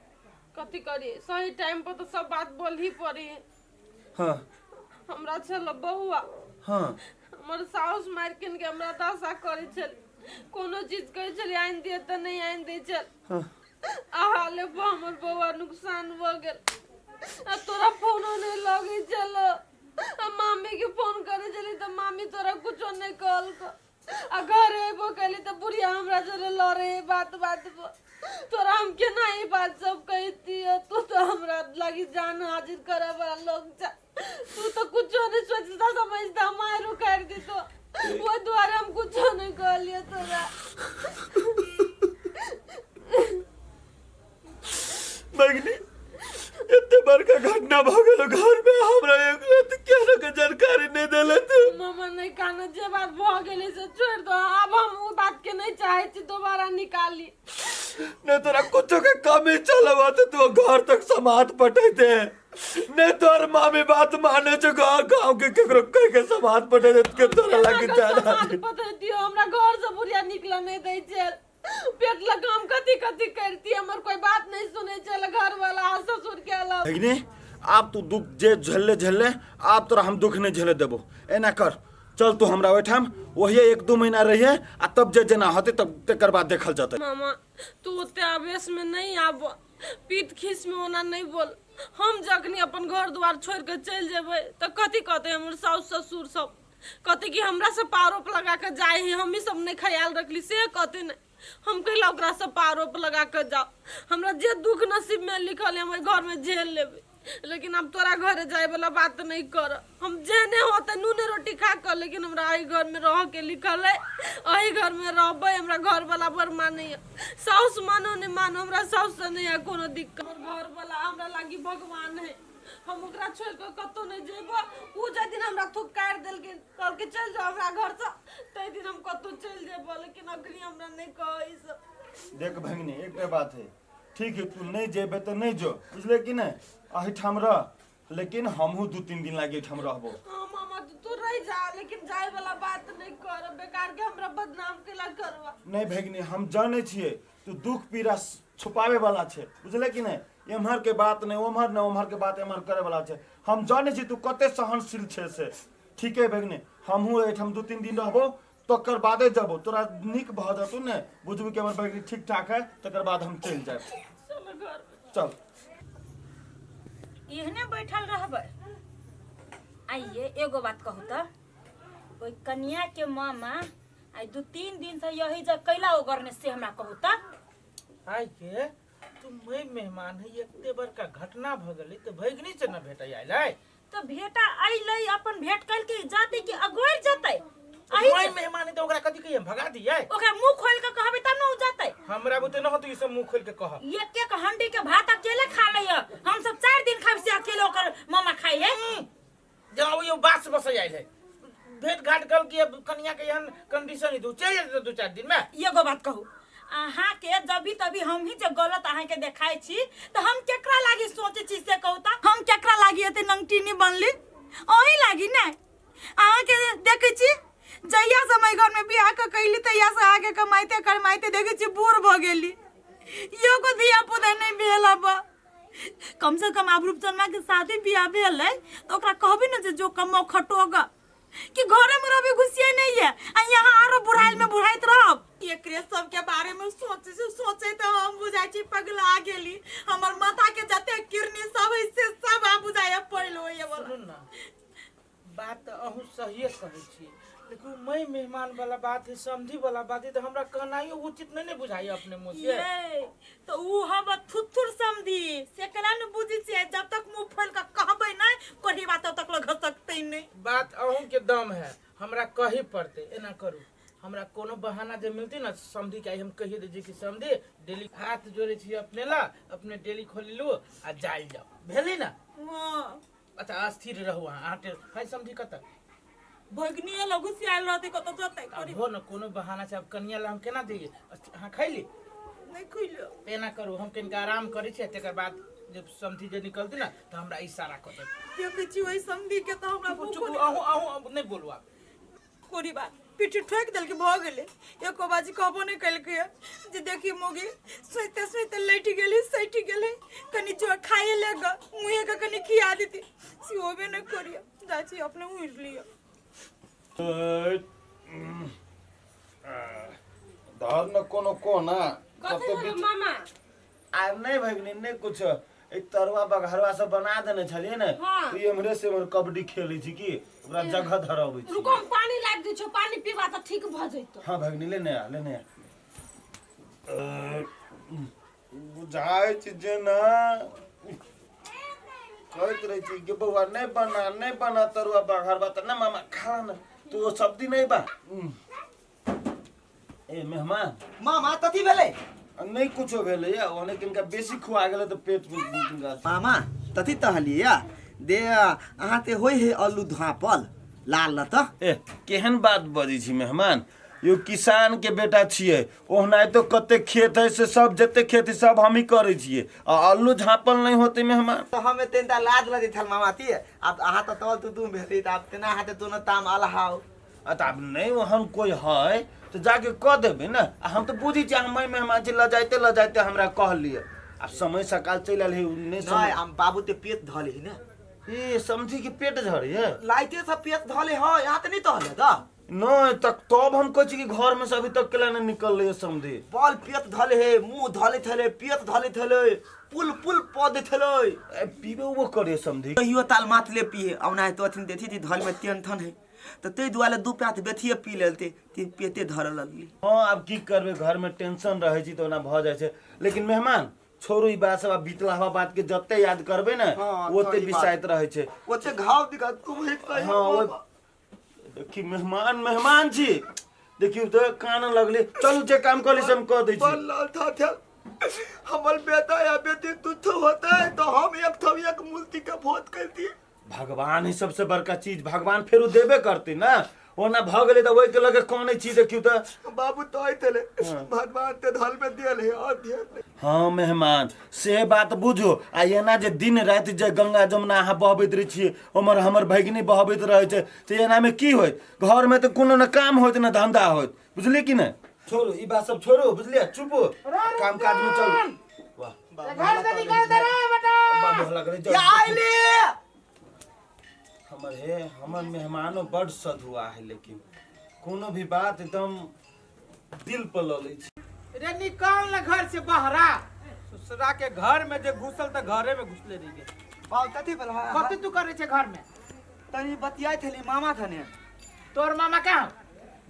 कथी करी सही टाइम पर तो सब बात बोल ही पड़ी हाँ हमरा चल बहुआ हाँ हमर साउस मार किन के हमरा दशा करे चल कोनो चीज कहे चल आइन दिए त नहीं आइन दे चल हाँ आहाले हमर बउआ नुकसान भ गेल आ तोरा फोन नहीं लगे चल आ मामी के फोन करे चली त मामी तोरा कुछो नहीं कहल आ घर एबो कली त बुढ़िया हमरा जरे लरे बात तोरा हम के नहीं बात सब कहती है तू तो हमरा लगी जान हाजिर करे वाला लोग तू तो कुछो नहीं सोचता समझता मारू कर दी तो वो द्वारा हम कुछो नहीं कहलिए तोरा छोड़ दो, अब हम वो बात के नहीं चाहे थी दोबारा निकाली। ने तोरा कुछ के कमी चलवा तो तू घर तक समाज पटेते ने तोर मामी बात माने छ गांव के केकरो कह के समाज पटेते के तोरा लगी जाना पता दियो हमरा घर से बुढ़िया निकला नहीं दै छै, पेट लगाम कथी कथी करती, हमर कोई बात नहीं सुने चल घर वाला ससुर के अलावा। लेकिन आप तू दुख जे झल्ले आप तोरा हम दुख नहीं झेले देबो। एना कर चल तू हमरा ओठाम वही 1-2 महीना रहिए आ तब जे जेना होते तब तेकर बाद देखल जाते। मामा तू उते आवेश में नहीं आब, पीठ खीस में ओना नहीं बोल। हम जखनी अपन घर द्वार छोड़ के चल जेबै तो कथी कहते हमर सास ससुर सब कहते कि हमरा से पारोप लगा के जाए ही, हम ही सब नहीं ख्याल रखली से कहते नहीं। हम कहला ओकरा से पारोप लगा के जाओ, हमरा जे दुख नसीब में लिखल है हमर घर में झेल लेबै, लेकिन अब तोरा घर जाए वाला बात नहीं कर। हम जेने होते नूने रोटी खा कर, लेकिन हमरा आई घर में रह के लिखल है, आई घर में रहबै। हमरा घर वाला बर माने है, साउस मानो नहीं मानो, हमरा साउस से नहीं है कोनो दिक्कत। घर वाला हमरा लागी भगवान है, हम ओकरा छोड़ के कतो नहीं जेबो। उ जे दिन हमरा थुकार देल के कल के चल जाओ हमरा घर से, तै दिन हम कतो चल जेबो, लेकिन अखनी हमरा नहीं कह ई सब। देख भंगनी एक बात है, ठीक है तू नहीं जेबे तो नहीं जो, बुझले कि नहीं अहिठाम रह, लेकिन हमहू 2-3 दिन लागे एहिठाम रहबो। हां मामा तू रह जा, लेकिन जाए वाला बात नहीं कर, बेकार के हमरा बदनाम केला करवा। नहीं भगनी हम जाने छिए तू दुख पीड़ा छुपावे वाला छे, बुझले कि नहीं, एम्हर के बात नहीं ओम्हर न ओम्हर के बात एम्हर करे वाला छे। हम जाने छी तू कते सहनशील छे से, ठीक है भगनी हमहू एहिठाम 2-3 दिन रहबो तकर बादे जबो, तोरा निक भ जतु ने बुझबी कि हमर भगनी ठीक ठाक है तकर बाद हम चल जाए। चल घर चल एहने बैठल रहबै। आइए एगो बात कहू तो, कोई कन्या के मामा आई 2-3 दिन से यही जग कैला ओगरने से हमरा कहू तो। आइ के तुम मेहमान है, एते बड़का घटना भ गेलै तो भगनी से न भेटै आइलै तो भेटा आइलै, अपन भेट कल के जाते कि अगोर जतै। कोई मेहमान है तो ओकरा कथि कहिए भगा दियै, ओकरा मुंह खोल के कहबै तब न उ जतै। हमरा बुते न होत ई सब मुंह खोल के कह। एक हंडी के भात अकेले खा लैय, हम सब 4 दिन खाइ से अकेले ओकर मामा खाइए। जाओ यो बास बस आइलै, भेट घाट कल के कन्या के एहन कंडीशन ही दू चल जेतै 2-4 दिन में। एगो बात कहू, अहाँ के जबी तभी हम ही जे गलत अहाँ के देखाई छी तो हम केकरा लागी सोचे छी से कहू त। हम केकरा लागी एते नंगटीनी बनली, ओही लागी नै। अहाँ के देखै छी जइया समय घर में बियाह के कैली तइया से आगे कमाइते करमाइते देखै छी बूढ़ भ गेली, एगो धिया पुता नहीं भेल। अब कम से कम आप रूपचंदा के शादी बियाह भेल है तो ओकरा कहबी न जे जो कमो खटोगा कि घरे में रबी घुसिए नहीं है आ यहाँ आरो बुढ़ाइल में बुढ़ाइत रहब। एकरे सब के बारे में सोचे तो हम बुझाई छी पगला गेली, हमर माथा के जते किरनी सब से सब आ बुझाय पड़लो ये वाला। सुन ना बात अहू सही कहै छी, लेकिन मैं मेहमान वाला बात है, समझी वाला बात है तो हमरा कहनाइयो उचित नहीं बुझाई अपने मुंह से। ये तो उ हम थुथुर समझी से कला न बुझी छै, जब तक मुंह खोल के कहबै नहीं कोही बात तब तक लग सकते नहीं। बात अहू के दम है, हमरा कही पड़ते। एना करू हमरा कोनो बहाना जे मिलती ना समझी के हम कहिए दे कि समझी डेली हाथ जोड़े छी अपने ला, अपने डेली खोल लू आ जाई जाओ भेलै ना। हां अच्छा स्थिर रहू अहाँ हाय समझी कत भगनिए लगु से आइल रहते कत जतै अब हो न कोनो बहाना से अब कन्या ला हम केना दिए। अहाँ खैली नहीं खुइलो। एना करू हम कनिका आराम करै छी, तकर बाद जब समझी जे निकलती ना तो हमरा इशारा कर देब। देखै छी ओइ समझी के तो हमरा चुप भूख अहू नहीं बोलू आप कोरी बात पीठी ठोक देल के भ गेले। एको बाजी कहबो नहीं कल के जे देखी मोगी सोते सोते लेटी गेली सैठी गेले, कनी जो खाए लेगा मुहे के कनी खिया देती सी होबे न करिया जाची अपने मुह लिया। धर न कोनो कोना कथी भेल मामा? आ नहीं भगनी नहीं कुछ, एक तरुआ बघरवा सब बना देने छलिए ने हाँ। तो हमरे से हमर कबड्डी खेलै छी की ओकरा जगह धराबै छी। रुको हम पानी लाग दै छौ, पानी पीबा त ठीक भ जइतो। हां भगनी लेने आ बुझाइ छी जे ना कहत रही छी कि बउआ नहीं बना तरुआ बघरवा त ना मामा खा न तू वो सब्जी नहीं बा। ए मेहमान मामा कथी भेलै? नहीं कुछो भेलै या ओने किनका बेसी खुआ गेलै तो पेट में मामा तथी कहलिए दे अहाँ ते होई है आलू धापल लाल ल त। ए केहन बात बजी छी मेहमान, यो किसान के बेटा छिए ओहना तो कते खेत है से सब जते खेत है सब हम ही करे छिए आ अल्लू झापल नहीं होते मेहमान तो हमें तेंता लाज लगे थल मामा ती अब आहा तो तल तू भेटी त अब तेना हाथे तू न ताम अलहाओ अब नहीं वहन कोई है तो जाके कह देबे ना हम तो बुझी छी हम मेहमान छी ल जाते हमरा कह लिए अब समय सकाल चल आल है नहीं नहीं समय हम बाबू ते पेट धले ही ना ए समझी के पेट झड़ है लाइटे सब पेट धले हो यहाँ तो नहीं धले दा नहीं तक तब हम कह छी कि घर में से अभी तक केला नहीं निकल रही है समझे बल पेट धले है मुंह धले थले पेट धले थले पुल पुल पौधे थले पीबे वो करे समझी कहियो ताल मात ले पिए औना तो अथिन देथी थी धल में टेंशन है तो ते दुआले दू पात बेथिए पी लेते ती पेटे धरल लली हाँ अब की करबे घर में टेंशन रहे छी तो ना भ जाय छै लेकिन मेहमान छोड़ू ई बात सब बीतला हवा बात के जते याद करबे ना हाँ, ओते सही विषायत रहे छै ओते घाव दिखा तुम ही कहियो हाँ वो देखी मेहमान छी देखियो तो कान लगले चलू जे काम कर ली हम कह दै छी बल्ला था हमर बेटा या बेटी तुच्छ होता है तो हम एक मूर्ति का भोज करती भगवान ही सबसे बड़का चीज भगवान फेरू देबे करते ना ओना भ गेले त ओइ के लगे कोने चीज देखियो त बाबू तो आई थले भगवान ते धल में दियल है और दियल हाँ मेहमान से बात बुझो आ एना जे दिन रात जे गंगा जमुना अहाँ बहबैत रहे छियै हमर हमर भगिनी बहबैत रहे छै त एना में की होइत घर में त कोनो न काम होइत न धंधा होइत बुझली कि न छोड़ो ई बात सब छोड़ो बुझलिए चुप हो काम काज में चल वाह घर से निकल दे रे बेटा बाबू लग रहे या आइले हमर मेहमानो बड़ सधुआ है लेकिन कोनो भी बात एकदम दिल पर ल लै छै रे निकाल ना घर से बहरा ससुरा के घर में जे घुसल त घरे में घुसले रह गए बाल कथी बल कथी तू करे छे घर में तनी बतियाई थली मामा खने तोर मामा कहाँ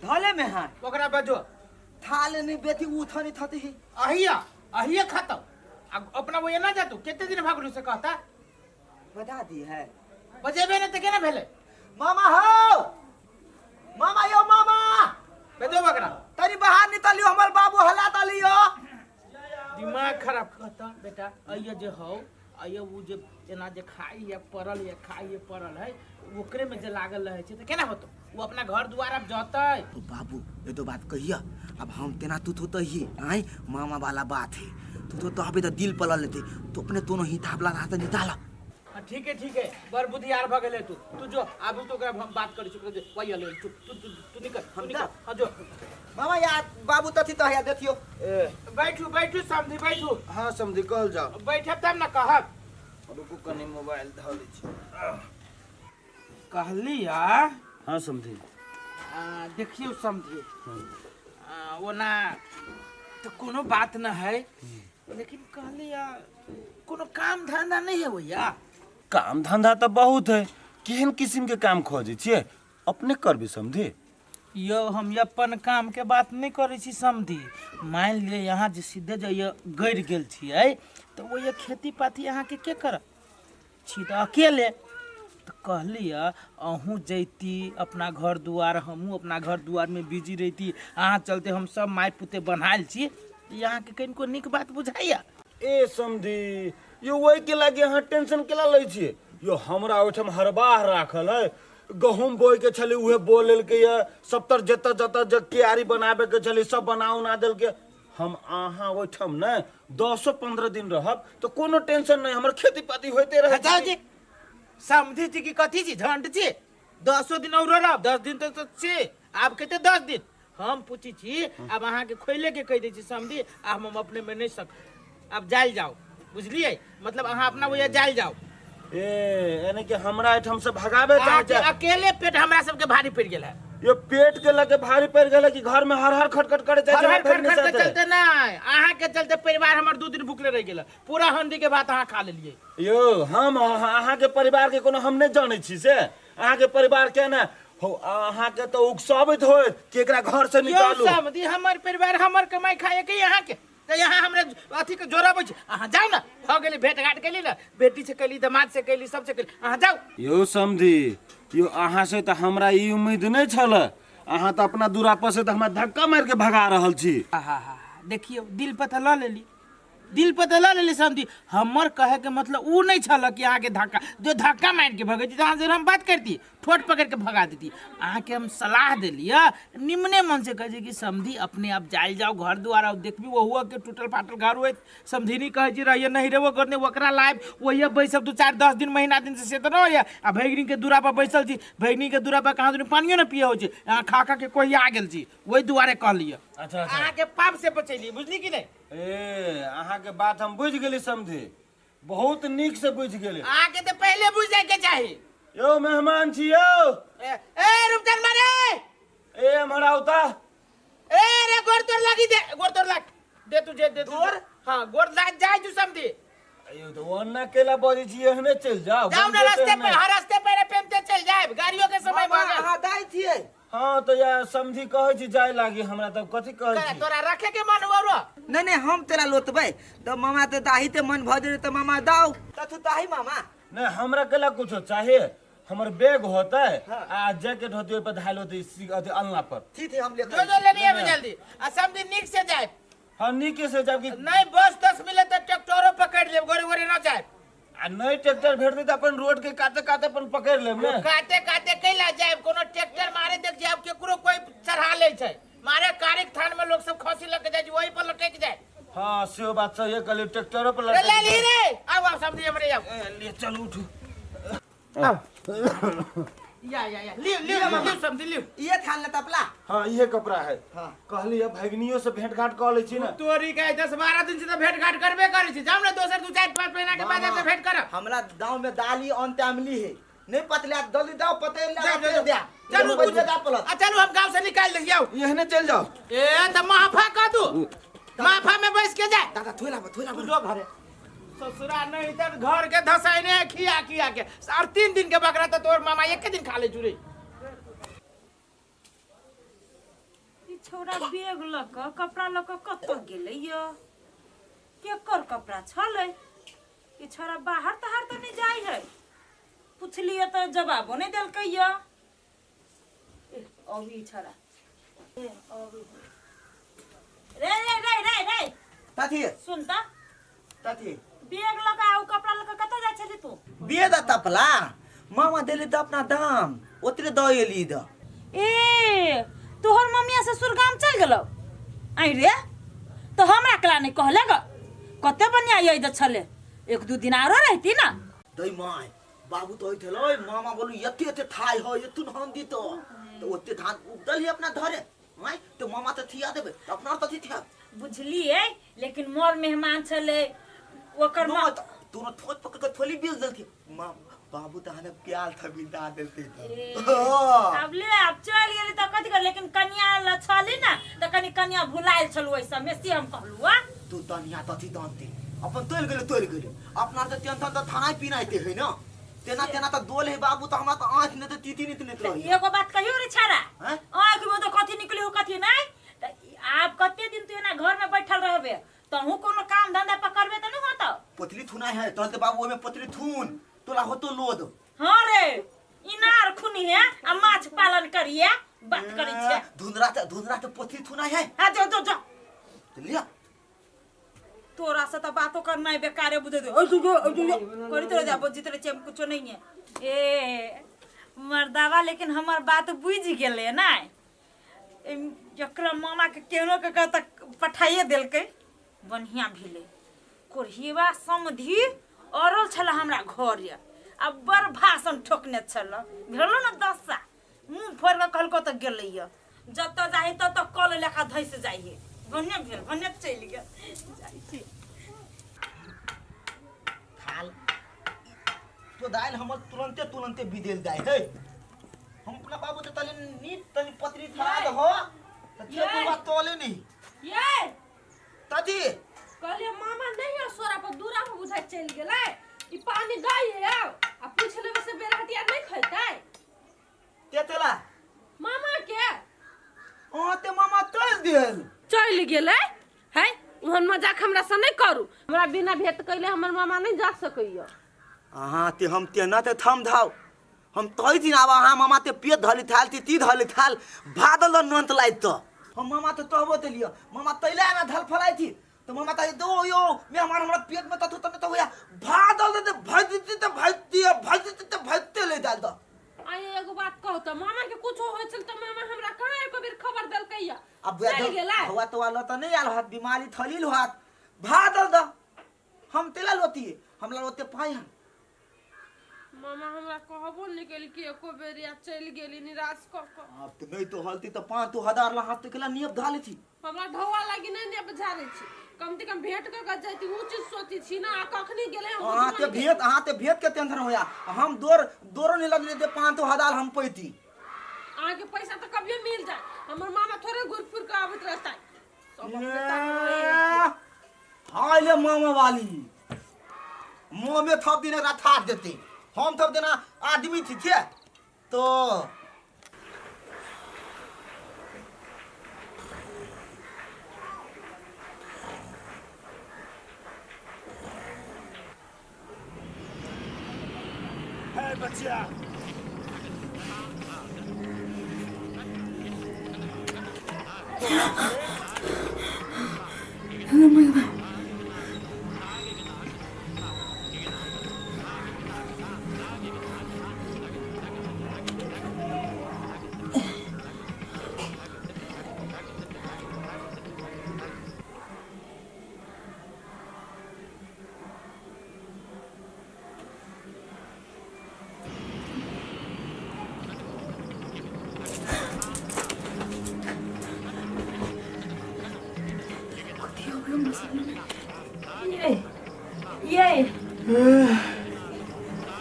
धले में हां ओकरा बजो थाले नहीं बेटी उठनी थती अहिया खत्म अपना वो ये ना जा तू कितने दिन भागलू से कहता बता दी है बजेबे ने त केना भेले मामा हो मामा यो मामा बजो बकरा तनी बाहर निकलियो हमर बाबू हला तलियो दिमाग खराब कहता बेटा अइया जे हो अइया वो जे एना जे खाई या परल या खाई या परल है ओकरे में जे लागल रहे छै त केना होतो वो अपना घर द्वार अब जतै तो बाबू ये तो बात कहिया अब हम तेना तू तो ही आई मामा वाला बात है तू तो अबे तो दिल पलल लेते तो अपने दोनों ही थापला हाथ निकाला ठीक है बर बुद्धियार भ गेले तू जो आबू तो ओकरा हम बात करै छी वही ले तू निकल हां जो मामा यार बाबू तथी तो या देखियो बैठू समझी बैठू हाँ समझी कहल जाओ बैठे तब ना कहब रुको कनी मोबाइल धऽ लै छी कहलिया हाँ समझी देखियो समझी ओना तो कोनो बात न है लेकिन कहलिया कोनो काम धंधा नहीं है भैया काम धंधा तो बहुत है केहन किस्म के काम खोजे छियै अपने करबी समझी यो हम अपन काम के बात नहीं करे छी समझी मान लिया यहाँ जे सीधे जो ये गड़ गेल छियै तो वो ये खेती पाती यहाँ के कर छी तो अकेले तो कहलिया अहूँ जैती अपना घर दुआर हमहूँ अपना घर दुआर में बिजी रहती अहाँ चलते हम सब माय पुते बनायल छी यहाँ के कनिको नीक बात बुझाइया ए समझी यो वही के लागे यहाँ टेंशन केला लै छियै यो हमरा ओहिठाम हरबाह राखल है गहूम बोय के छले उहे बोल के ये 70 जत जे क्यारी बनाबे के छले सब बना उना देल के हम अहाँ ओहिठाम न 10-15 दिन रहब तो कोनो टेंशन नहीं हमर खेती पाती होते रहे हटाओ जी समझी छी कि कथी छी झंड छी 10 दिन और रह 10 दिन तक तो छी आप कहते 10 दिन हम पूछी छी अब अहाँ के खोले के कह दै छी समझी अब हम अपने में नहीं सक अब जाइल जाओ बुझलिए मतलब अहाँ अपना वो जाइल जाओ यानी कि हमरा एठाम से भगावे चाहे अकेले पेट हमरा सबके भारी पड़ गेल है ये पेट के लगे भारी पड़ गेल कि घर में हर खटखट करे हर खटखट के चलते नहीं अहाँ के चलते परिवार हमर 2 दिन भूखले रह गेल पूरा हंडी के भात अहाँ खा लेलिए यो हम अहाँ के परिवार के कोनो हम नहीं जाने छी से अहाँ के परिवार के ना हो अहाँ के तो उकसाबित होय कि एकरा घर से निकालू समझी हमर परिवार हमर कमाई खाए के यहाँ के तो यहाँ हमरा अथी के जोराबै छै अहाँ जाओ ना हो गेली भेंट घाट केली ना बेटी से केली दामाद से केली सब से केली अहाँ जाओ यो समझी यो अहाँ से तो हमरा ई उम्मीद नहीं छल अहाँ तो अपना दूरा पर से तो हमरा धक्का मार के भगा रहल छी देखियो दिल पर तो ल लेली दिल पे तो ला ले समझी। हमर कहे के मतलब ऊ नहीं छल कि अहाँ के धक्का जो धक्का मार के भगे थी अहाँ से हम बात करती ठोट पकड़ के भगा देती। अहाँ के हम सलाह दिलिए निम्ने मन से कहे कि समझी अपने आप जाइल जाओ घर द्वारा देखबी वो हुआ के टूटल फाटल घर हुए समझी नहीं कहे रहिए नहीं रे वो करने वकरा लाइब वही बैसब 2-4-10 दिन महीना दिन से तो रह आ भैगनी के दूरा पर बैसल छी भैगनी के दूरा पर कहाँ दिन पानियो न पिए हो छी अहाँ खा खा के कोई आ गेल छी वही दुआरे कहलिए। अच्छा अच्छा अहाँ के पाप से बचैली बुझली कि नहीं। ए अहाँ के बात हम बुझ गेली समझे बहुत नीक से बुझ गेली। अहाँ के तो पहले बुझ जाए के चाहिए। यो मेहमान छी यो ए रुपचंद मारे ए हमारा उता ए रे गोर तोड़ लगी दे गोर तोड़ लग दे तुझे दे गोर? हां गोर लग जाए तू समझी। अयो तो वन्ना केला बजी छी एहने चल जाओ जाओ ना रास्ते पे हर रास्ते पे पेमते चल जाए गाड़ियों के समय मामा भागे। अहाँ दाई थिए हाँ तो यार समझी कहे छी जाए लागी हमरा तब कथी कहे छी तोरा रखे के मन वरो नहीं हम तेरा लोतबै तो मामा तो दाही ते मन भ जे तो मामा दाओ तू दाही मामा नहीं हमरा केला कुछ चाहिए हमर बैग होता है आ जैकेट होती है पर धाइल होती अथी अलना पर ठीक है हम लेकर जो लेनी है जल्दी आ समझी नीक से जाए। हाँ नीके से जबकि नहीं बस 10 मिले तो ट्रैक्टरो पकड़ ले गोरे गोरे ना जाए आ नहीं ट्रैक्टर भेट दे तो अपन रोड के काते काते अपन पकड़ लेब ने काते काते कैला जाए कोनो ट्रैक्टर मारे देख जाए केकरो कोई चढ़ा ले छै मारे कारिक थान में लोग सब खसी लग जाए वही पर लटक जाए। हाँ से बात सही है कल ट्रैक्टरों पर ले ले ली रे आओ समझी हमरे जाओ ले चल उठो या लियो समझी लियो ये थान ले तपला हाँ ये कपड़ा है हाँ। कहली है भगनियों से भेंट घाट कर ले छी ना तोरी का 10-12 दिन से तो भेंट घाट करबे करे छी जाम ना दोसर 2-4-5 महीना के बाद से भेंट कर हमरा गांव में दाली अंतामली है नहीं पतला जल्दी दाओ पते ले दे चलो कुछ दा पलट चलो हम गांव से निकाल ले आओ यहने चल जाओ ए त महाफा का तू महाफा में बैठ के जा दादा थोला जो घरे ससुरा नहीं तो घर के धसाइने खिया खिया के और 3 दिन के बकरा तो तोर मामा एक दिन खा ले चुरे। ई छोरा बैग लक कपड़ा लक कत गेलै य केकर कपड़ा छलै ई छोरा बाहर तहार त नहीं जाय है पूछलिए तो जवाबो नहीं देलकै य अभी छोरा अभी रे रे रे रे रे ताथी सुन त ताथी बैग लगा आ कपड़ा लगा कत जाय छली तू बिए दा तपला मामा देली त अपना दाम ओतरे दएली द ए तोहर मम्मी ससुर गाम चल गेलो आई रे तो हमरा कला नहीं कहले ग कते बढ़िया यही द छले 1-2 दिन आरो रहती ना दई माय बाबू तो थलो मामा बोलू यते यते थाय हो यतुन हम दी तो ओते धान उगदल ही अपना धरे माय तो मामा तो थिया देबे अपना तो थिया बुझलिए लेकिन मोर मेहमान छले ओकर नो तू न थोत पकड़ के थोली बेच देलथि मां बाबू त हने प्याल था बिदा देलथि अब ले अब चल गेली त कथि कर लेकिन कन्या ल छली ना त कन्या भुलाइल छलु ऐसा में से हम कहलुआ तू तनिया तथि दानते अपन तोल गेले अपना त टेंशन त थाना पिनाइते है न तेना तेना त दोल है बाबू त हमरा त आंख ने त तीती नित रही एगो बात कहियो रे छारा हैं? आंख में तो कथि निकली हो कथि नहीं त आप कते दिन तू ना घर में बैठल रहबे तहु कोनो काम धंधा पकड़बे त न होत पतली थुना है तहते बाबू ओमे पतली थुन तोला होतो लोद हां रे इनार खुनी है आ माछ पालन करिए बात करै छै धुंधरा त पतली थुना है आ जो जो जो लिया तोरा से तो बातों करना है बेकार है बुझे दे करी तोरा जा बुझी तोरे चेम कुछो नहीं है ए मर्दावा लेकिन हमर बात बुझ गेले ना जकरा मामा के केहनो के तक पठाइए देलकै बढ़िया भेले कोरहिवा समधी औरल छला हमरा घर या अब बड़ भाषण ठोकने छला भेलो ना दसा मुंह फोड़ के कहलको त गेलै य जत जाहि तत कल लेखा धइस जाइए बढ़िया भेल बढ़िया चलि गेल जाइ छी थाल तो दाइल हमर तुरंते बिदेल जाय है हम अपना बाबू त तले नीट तनी पतली थरा द हो त चेको बात तोले नहीं ये ताजी कहले मामा नहीं है सोरा पर दूरा में बुझा चल गेलै ई पानी दई है आ पूछ लेबे से बेरहटिया नहीं खैतै तेतला मामा के ओ ते मामा तोल देल चल गेलै है ओहन मजाक हमरा से नहीं करू हमरा बिना भेट कइले हमर मामा नहीं जा सकैया अहाँ ते हम तेना ते थम धाव हम तोई दिन आवा अहाँ मामा ते पेट धली थाल ती धली थाल भादल नंत लाइत तो हम मामा ते तहबो ते लियो मामा तैला ना धल फलाई थी तो मामा ताई दो यो मेहमान हमरा पेट में तथु तने तो होया भात डाल दे भजती तो भजते ले डाल दो। आई एगो बात कहू त मामा के कुछ होय छल त मामा हमरा कहां एको बेर खबर देलकैया। अब चल गेला हुआ तो वाला तो नहीं आल हाथ बीमारी थलील हाथ भात डाल दो हम तेला लोती हमला लोते पाई मामा हमरा कहबो निकल के एको बेर या चल गेली निराश क क। अब तो नहीं तो हलती तो 5,000 ला हाथ केला नियब धाले थी। हमरा ढौआ लागी नहीं ने बुझारे छी कम से कम भेंट क जाती ऊ चीज सोची छी ना कखनी गेले हम हां ते भेंट के टेंशन होया हम दोरो नहीं लगले दे 5,000 हम पैती आगे के पैसा तो कभी मिल जाए हमर मामा थोड़े घुरफुर के आवत रहता है हां ले मामा वाली मुंह में थप दिन रथा देते हम थप देना आदमी थी थे तो है बच्चा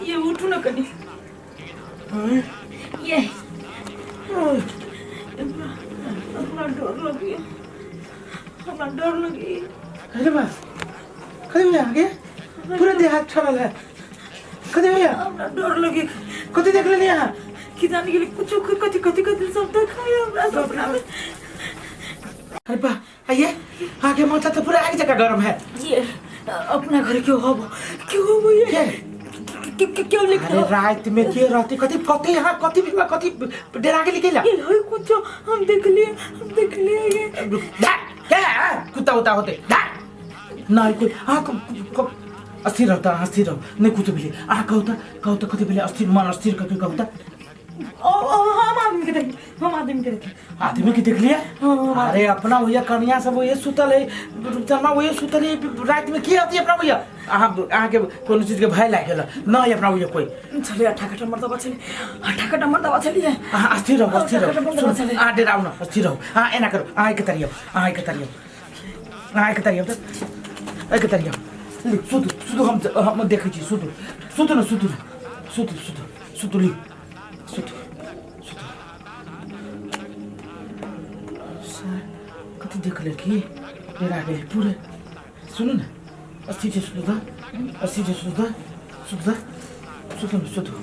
ये उठू ना कनी ये अपना डर लगी अरे बा कदे में आगे पूरे देह हाथ छड़ल है कदे में अपना डर लगी कदे देख ले यहां कि जाने के लिए कुछ कति सब देखाया हमरा सपना में। अरे बा आइए आगे माथा तो पूरा एक जगह गरम है ये अपना घर क्यों हो ये क्यों लिख अरे रात में के रहती कति यहां कति डेरा के निकला ये होय कुछ हम देख लिए ये क्या कुत्ता उता होते नहीं कोई अस्थिर रहो नहीं कुछ भी कहता कति बेले अस्थिर मन अस्थिर करके कहता हम आदमी के देखे आदमी की देख लिया अरे अपना भैया कन्या सब ये सुतल है शर्मा वही सुतल है रात में की आती है अपना भैया अहाँ के कोनो चीज के भय लाग गेल नहीं अपना भैया कोई चले अठाकटा मर्दवा चली अस्थिर रहो आ डेराउ न अस्थिर रहो हाँ एना करो आए के तरियो सुतु हम देखे छी सुतु ली कति देख ले कि डेरा गए पूरे सुनो ना अस्थिर से सुतु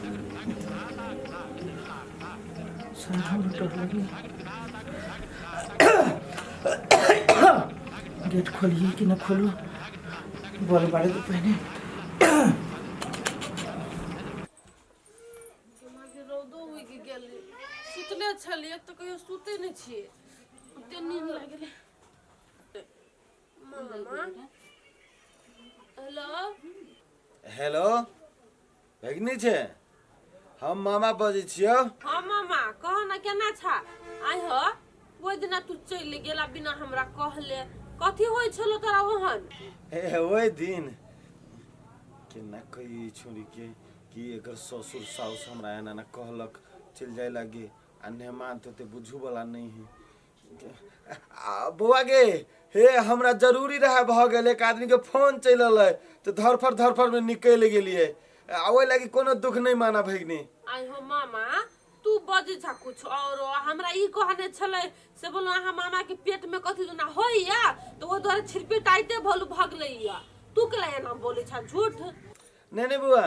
सारा हम डर लगी गेट खोलिए कि न खोलू बोल बारे तो पहने रौदो हुई के गेली सुतले छलिए तो कहियो सुते नहीं छिए ओते नींद लागले मामा हेलो भगनी छे हम मामा बजे छियो हाँ मामा कह ना केना छा आई हो वो दिन तू चल गेला बिना हमरा कहले कथी होय छलो तोरा ओहन हे ओए दिन केना कही छोरी के कि एकर ससुर साउस हमरा एना ना कहलक चल जाए लागे आ मेहमान तो बुझू वाला नहीं है बउआ गे हे हमरा जरूरी रहा भ गेल एक आदमी के फोन चलल है तो धरफर में निकल गेलिए ओए लागी कोनो दुख नहीं माना भगनी आई हो मामा तू बजे जा कुछ और हमरा ई कहने छले से बोलो अहाँ मामा के पेट में कथी ना होइया तो वो द्वारा छिरपिटाइते भोलू भगलैया तू केला एना बोले छा झूठ नहीं बुआ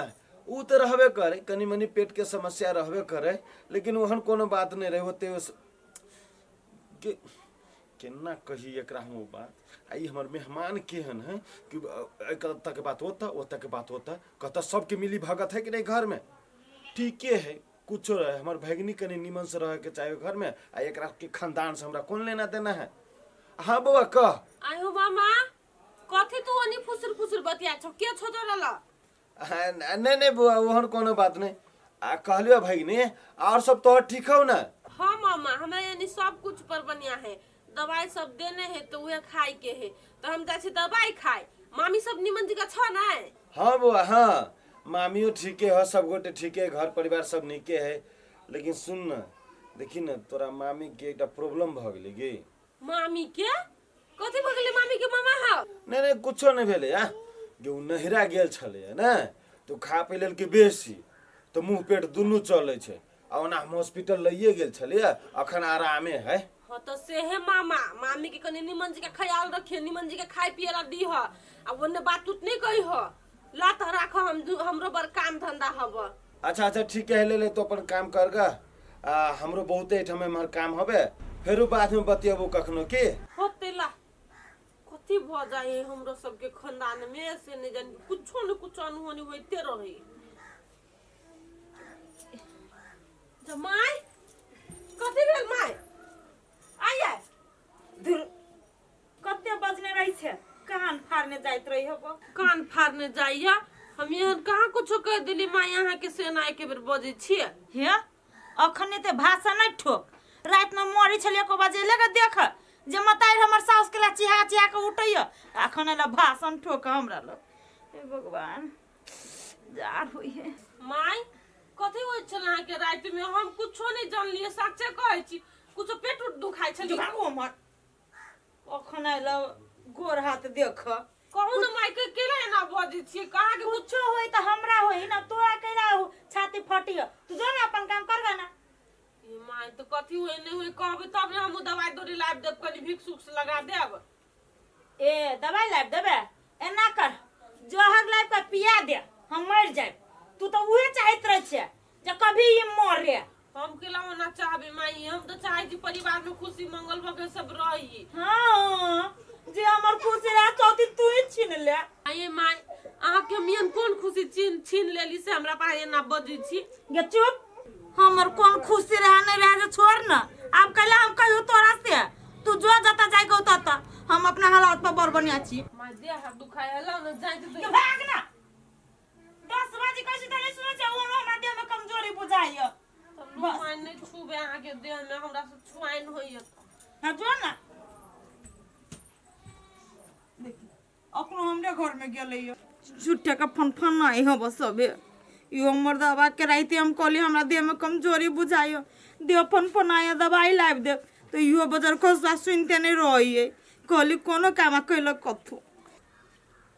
ऊ तो रहबे करे कनी मनी पेट के समस्या रहबे करे लेकिन ओहन कोनो बात नहीं रहे होते केना कही एकरा हम बात आई हमर मेहमान केहन है कि तक बात होता कहता सबके मिली भगत है कि नहीं घर में ठीके है कुछ रहे हमर भगनी कनी निमन से रह के चाहे घर में आ एकरा के खानदान से हमरा कौन लेना देना है हाँ बउआ कह आयो मामा कथी तू अनि फुसुर फुसुर बतिया छ के छ तोरा नहीं नहीं बुआ वहन कोनो बात नहीं कहलियो भैगनी और सब तो ठीक हो ना? हाँ मामा हमरा यानी सब कुछ पर बनिया है दवाई सब देने है तो वह खाई के है तो हम जाए दवाई खाए मामी सब निमन जी का छ ना है। हाँ बुआ हाँ मामियो ठीके हो सब गोटे ठीके घर परिवार सब निके है लेकिन सुन न देखी न तोरा मामी के एक प्रॉब्लम भ गेलै गे। मामी के कथी भ गेलै मामी के मामा हा? नहीं नहीं कुछो नहीं भेले आ गे उ नहिरा गेल छले ना तो खा पी लेल के बेसी तो मुंह पेट दुनू चले छै आ ओना हम हॉस्पिटल लइए गेल छले अखन आरामे है। हाँ तो से है मामा मामी के कने निमन जी का ख्याल रखे निमन जी के खाए पिए ला दी ह अब ओने बात उत नहीं कही ह ला त राख हमरो बर काम धंधा हब। अच्छा अच्छा ठीक है ले तो अपन काम कर गा हमरो बहुते ठमे हमर काम हबे फेरू बाद में बतियबो कखनो के होते ला कथी भ जाए हमरो सबके खानदान में से नहीं जानी कुछो न कुछ अनहोनी होते रहे। जमाई कथी भेल माई आइए धुर कते बजने रही छे कान फाड़ने जाइत रही हो कान फाड़ने जाइया हम यहाँ कहाँ कुछो कह दिली माँ यहाँ के सेना के बेर बजे छिए हे अखने ते भाषा नहीं ठोक रात में मरी छलिए को बजे लेके देख जे मताई हमर सास के ला चिहा चिहा के उठैया अखने ला भाषण ठोक हमरा लो हे भगवान जार होई है। माई कथी होय छल अहाँ के रात में हम कुछो नहीं जानलिए सच्चे कहै छी कुछो पेट उठ दुखाय छली भागो मत अखने ला गोर हाथ देख कहू न माई के केला ना बजे छी कहाँ के कुछो होई त हमरा होई ना तोरा केला छाती फटिया तू जो ना अपन काम करगा ना। ये माई तो कथी होय नहीं होय कहबे तब ने हम दवाई दोरी लाइव देब कनी भिक्स उक्स लगा देब। ए दवाई लाइव देबे एना कर जहर लाइव का पिया दे हम मर जाए तू तो उहे चाहत रह छे जे कभी ये मरे हम केला होना चाहबे माई हम तो चाहे छी परिवार में खुशी मंगल भगे सब रही। हां जे हमर खुशी रह चौथी तू ही छीन ले आये माई अहाँ के मियन कोन खुशी छीन लेली से हमरा पाए ना बजी छी गे चुप हमर कोन खुशी रह नहीं रह जे छोड़ ना अब कला हम कहियो तोरा से तू जो जता जाय गो तता हम अपना हालात पर बरबनिया छी माई देह हाथ दुखाय हला न जाय के भाग ना 10 बजे कसी तले सुने छे ओनो हमरा देह में कमजोरी बुझाइयो माई नहीं छुबे अहाँ के देह में हमरा से छुआइन होइए हां जो ना देखी अपनो हमरे घर में गेलै झूठे का फन नहीं हो बस सबे यो हमर दवा के राइते हम कहली हमरा देह में कमजोरी बुझाइयो देह फन आया दवाई लाइव दे तो यो बजर को सुनते नहीं रहिए कहली कोनो काम कैलक कथु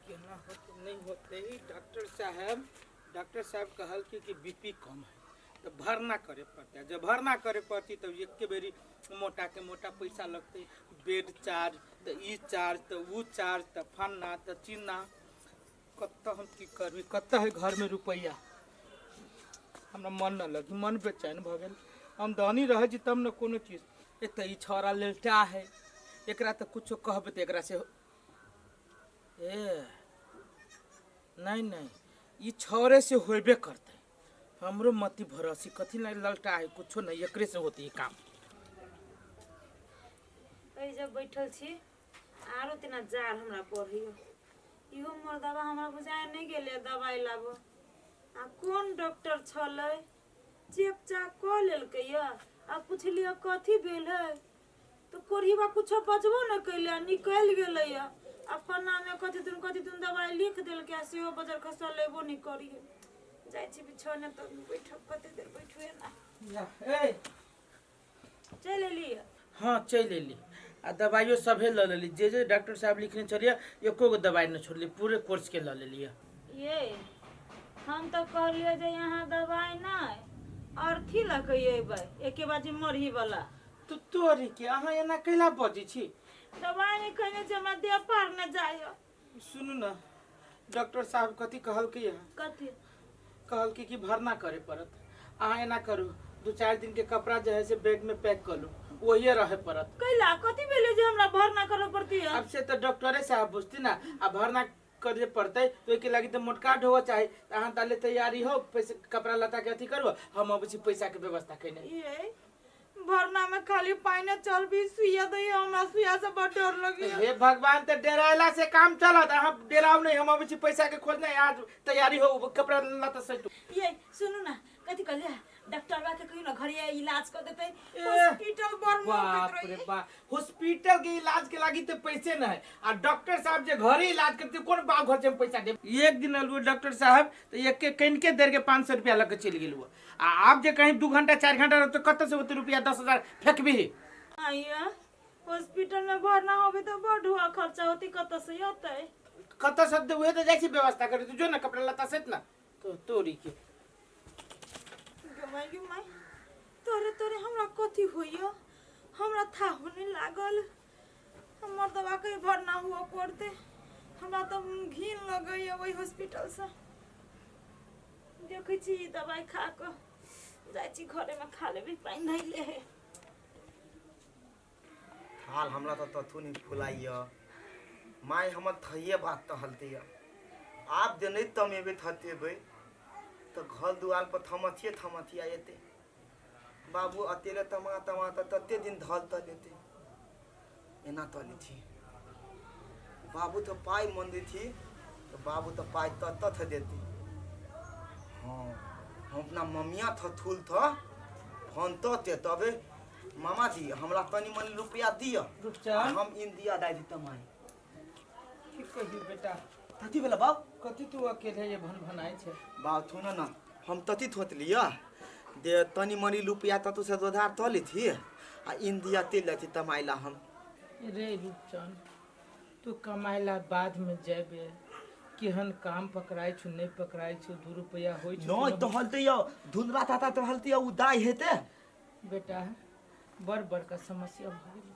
केना होते नहीं होते ही डॉक्टर साहब कहल कि बीपी कम है तो भरना करे पड़ता है जब भरना करे पड़ती तो एक के बेरी मोटा के मोटा पैसा लगते बेड चार्ज तो ई चार्ज तो वो चार्ज तो फन्ना तो चिन्ना कत हम की करबी कत है घर में रुपया हमरा मन न लगी मन बेचैन भ गेल हम दानी रह जी तब न कोनो चीज एक ई छौरा लेलटा है एकरा तो कुछो कहबे तो एकरा से ए नहीं ई छौरे से होबे करते हमरो मति भरोसी कथी नहीं ललटा है कुछो नहीं एकरे से होती काम। ए जब बैठल छी आरो तना जार हमरा पढ़ियो इहो मोर दवा हमरा बुझाय नहीं गेले दवाई लाबो आ कौन डॉक्टर छले चेक चाक क लेलकै या आ पुछलियो कथी भेल है तो कोरिबा कुछो बजबो न कैले निकल गेलै या अपन नाम में कथी तुम दवाई लिख देलकै सेहो बजर खसा लेबो नहीं करिए जाय छी बिछौने त बैठब कते देर बैठुए ना ए चल लिए हाँ चल एली आ दवाइयो सभे ल लेली जे डॉक्टर साहब लिखने चलिए एको गो दवाई न छोड़ली पूरे कोर्स के ल लेलिए। ये हम तो कहलिए जे यहाँ दवाई नहीं और थी लगे एके बाजी मरही वाला तो तोरी के अहाँ एना कैला बजी छी दवाई नहीं कहने से हमरा देह पार न जायो। सुनू न डॉक्टर साहब कथी कहल के कथी कहल कि भरना करे पड़त अहाँ एना करू 2-4 दिन के कपड़ा जो है से बैग में पैक कर लो वही रहे पड़त कैला कथी भेले जे हमरा भरना करे पड़ती है अब से तो डॉक्टरे साहब बुझती ना आ भरना करे पड़ते तो के लगी तो मोटका ढोवा चाहे अहाँ ताले तैयारी हो पैसे कपड़ा लता के अथी करो हम अब पैसा के व्यवस्था कैने ये भरना में खाली पानी चल भी सुइया दई हमरा सुइया से बड़ डर लगी हे भगवान, ते डेराइला से काम चलत। हम डेराव नहीं, हम अभी पैसा के खोज नहीं। आज तैयारी हो, कपड़ा लत्ता सहित। ये सुनु ना, कथी कहले डॉक्टरवा के कहियो ना घरे इलाज कर देते हॉस्पिटल बड़ बाप रे बाप, हॉस्पिटल के इलाज के लागी तो पैसे न है, आ डॉक्टर साहब जे घरे इलाज करते कौन बाप घर से पैसा दे। एक दिन अलुआ डॉक्टर साहब तो एक के कहीं के देर के 500 रुपया लग के चल गेल। आ आप जे कहीं 2 घंटा 4 घंटा तो कत से होते रुपया 10,000 फेंक भी। आइया हॉस्पिटल में भरना होबे तो बड़ हुआ खर्चा होती कत से होतै कत से हुए तो जैसी व्यवस्था करे तो जो ना कपड़ा लता सहित ना तो तोरी के गमाई तोरे तोरे हमरा कथी होइयो हमरा था होने लागल हमर दवा के भरना हुआ पड़ते हमरा तो घिन लगई वही हॉस्पिटल से देखै छी दवाई खा के जाय छी घरे में खा लेबे पानी नहीं ले है हाल हमरा तो तथु नहीं फुलाइया माय हमर थइए बात तो हलती आप जे नहीं तमेबे थतेबे तो घर दुआर पर थमथिए आते बाबू अतेरे तमा तो तते दिन धल तलेते एना तली थी बाबू तो पाई मंदी थी तो बाबू तो पाई तत देती हाँ हम अपना मम्मिया थथुल था फोन तो ते तबे मामा जी हमरा तनी मनी रुपया दिया रुपचान हम इन दिया दाई दी तमाई की कही बेटा तथी बेला बाब कथी तू अकेले ये भन भनाई छे बात सुन ना हम तथी थोत लिया दे तनी मनी रुपया तू से दोधार तली थी आ इन दिया तेल थी तमाइला हम रे रूपचंद तू कमाइला बाद में जेबे केहन काम पकड़ाई छु नहीं पकड़ाई छु 2 रुपया होई छु नो तो हलते यो धुंधला था तो हलते यो उदाई हेते बेटा बड़ बड़का समस्या भ गेल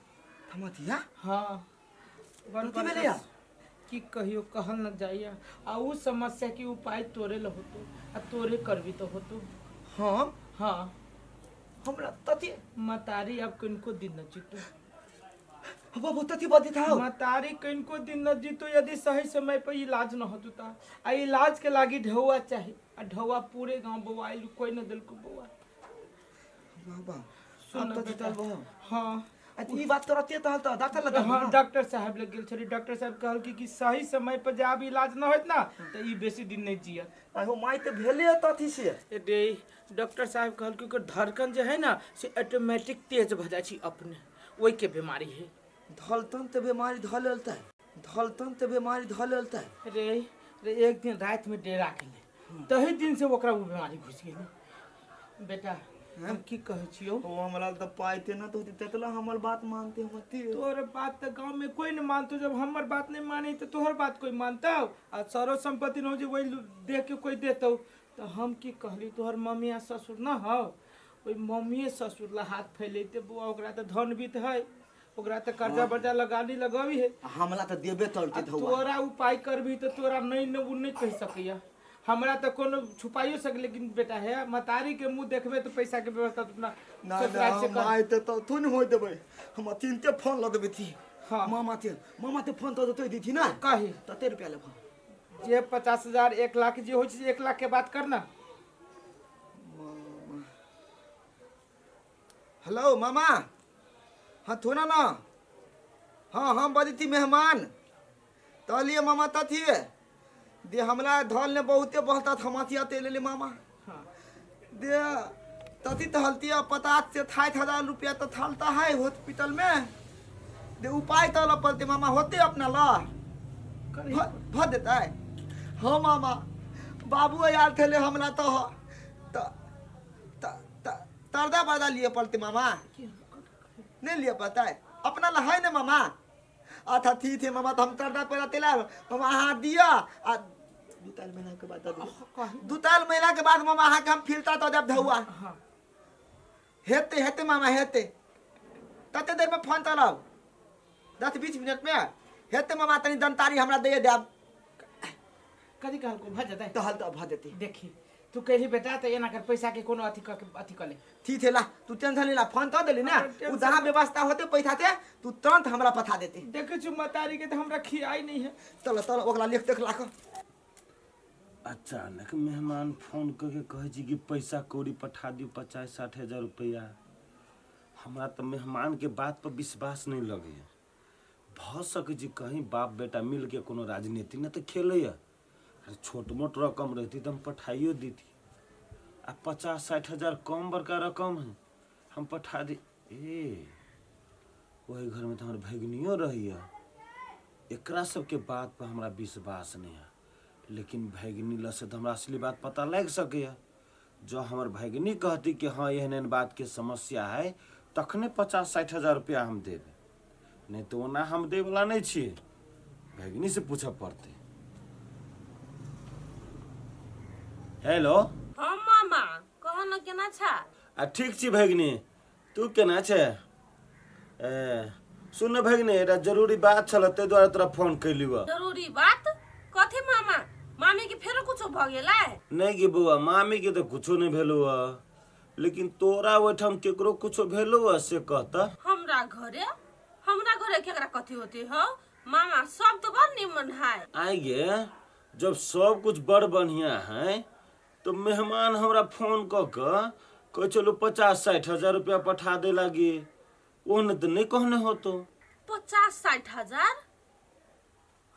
थमथिया हां बड़ कथी भेलै बड़का या? की कहियो कहल न जाइया आ उ समस्या की उपाय तोरे ल होतो आ तोरे करबी तो होतो हम हां हमरा तथी मतारी अब किनको दिन न जीतो बाबू तथी बदी था मतारी किनको दिन न जीतो यदि सही समय पर इलाज न होतो ता आ इलाज के लागी ढौआ चाहिए आ ढौआ पूरे गांव बवाइल कोई न दिल को बवा बाबा सुन अब तथी बेटा। चल बो हाँ ई बात तो रहते तो हलता डॉक्टर लगा हाँ डॉक्टर साहब लग गेल छली डॉक्टर साहब कहल कि सही समय पर जब इलाज न होत ना तो ई बेसी दिन नहीं जियत आहो माई तो भेले तथी से रे डॉक्टर साहब कहल कि ओकर धड़कन जो है ना से ऑटोमेटिक तेज भ जाय छी अपने ओई के बीमारी है धलतन तो बीमारी धललता है धलतन तो बीमारी धललता है रे एक दिन रात में डेरा गेले तही दिन से ओकरा वो बीमारी घुस गेले बेटा हम की कहै छियो ओ हमरा तो पाइते न तो तेतला हमर बात मानते हमती तोहर बात तो गांव में कोई न मानतो जब हमर बात नहीं माने तो तोहर बात कोई मानता आ सारो संपत्ति न हो जे वही देख के कोई देतो तो हम की कहली तोहर मम्मी आ ससुर न हो ओई मम्मी ससुर ला हाथ फैलेते बुआ ओकरा तो धन भी है ओकरा तो कर्जा बर्जा लगानी लगावी है हमला तो देबे तलते धवा तोरा उपाय करबी तो तोरा नहीं न उ नहीं कह सकैया हमरा तो कोनो छुपाइयो सक लेकिन बेटा है मतारी के मुंह देखबे तो पैसा के व्यवस्था तो अपना ना ससुराल से कर माई तो थुन होय देबे हम तीनते फोन ल देबे थी हाँ। मामा ते फोन तो दी थी ना कही तते रुपया लेबो जे 50,000 1 लाख जे हो छै 1 लाख के बात करना हेलो मामा हाँ थोना ना हाँ हम बदी थी मेहमान तलिए मामा तथी दे हमरा धल ने बहुते बहता थमाथिया ते ले मामा हाँ दे तथी तो हलतिया 50 से 60,000 रुपया तो थलता है हॉस्पिटल में दे उपाय तो ल पड़ते मामा होते अपना ला करी भ देता है हाँ मामा बाबू यार थे हमला तो तरदा बरदा लिए पड़ते मामा नहीं लिए पड़ता है अपना ला है ना मामा अच्छा ठीक है मामा तो हम तरदा पहला तेला मामा हाथ दिया आ 2-3 महीना के बाद 2-3 महीना के बाद मामा हाथ हम फिरता तो जब धुआ हाँ हेते हेते मामा हेते तते देर में फोन चलाओ 10-20 मिनट में हेते मामा तनी दंतारी हमरा दे देब कदी कहल को भ जतै तो हल तो भ देती देखी तू कहली बेटा तो एना कर पैसा के कोनो अथी कले ठीक है ला तू टेंशन ले ला फोन तो देली ना उ जहां व्यवस्था होते पैसा थे तू तुरंत हमरा पठा देती देखे छु मतारी के तो हमरा खियाई नहीं है चलो चलो ओकरा लिख देख लाख अचानक मेहमान फोन करके कहे छी कि पैसा कौड़ी पठा दियो 50-60 हजार रुपया हमरा तो मेहमान के बात पर विश्वास नहीं लगे। भ सके जी कहीं बाप बेटा मिल के कोनो राजनीति न तो खेले। अरे छोट मोट रकम रहती तो हम पठाइयो देती। आ 50-60 हजार कम बड़का रकम है, हम पठा दी। वही घर में तो हमारे भैगनियो रही है। एकरा सबके बात पर हमरा विश्वास नहीं है, लेकिन भैगनी ल से तो हमरा असली बात पता लग सके। जो हमार भैगनी कहती कि हाँ एहन बात के समस्या है, तखने 50-60 हजार रुपया हम देवे, नहीं तो ओना हम दे वाला नहीं छे। भैगनी से पूछा पड़ते। हेलो। हाँ मामा कहो न केना छा? ठीक छी भैगनी, तू केना छे? सुन भैगनी, एटा जरूरी बात छल, ते द्वारा तोरा फोन कैलियो। जरूरी बात? कथी मामा? मामी के फेरो कुछो भ गेलै? नहीं गे बउआ, मामी के तो कुछो नहीं भेलो, लेकिन तोरा ओठम केकरो कुछो भेलो से कहता। हमरा घरे केकरा कथी होते हो मामा? सब तो बड़ निमन है। आई गे, जब सब कुछ बड़ बढ़िया है तो मेहमान हमरा फोन कह चलो 50-60 हजार रुपया पठा दे लगी। ओने तो नहीं कहने हो तो 50-60 हजार?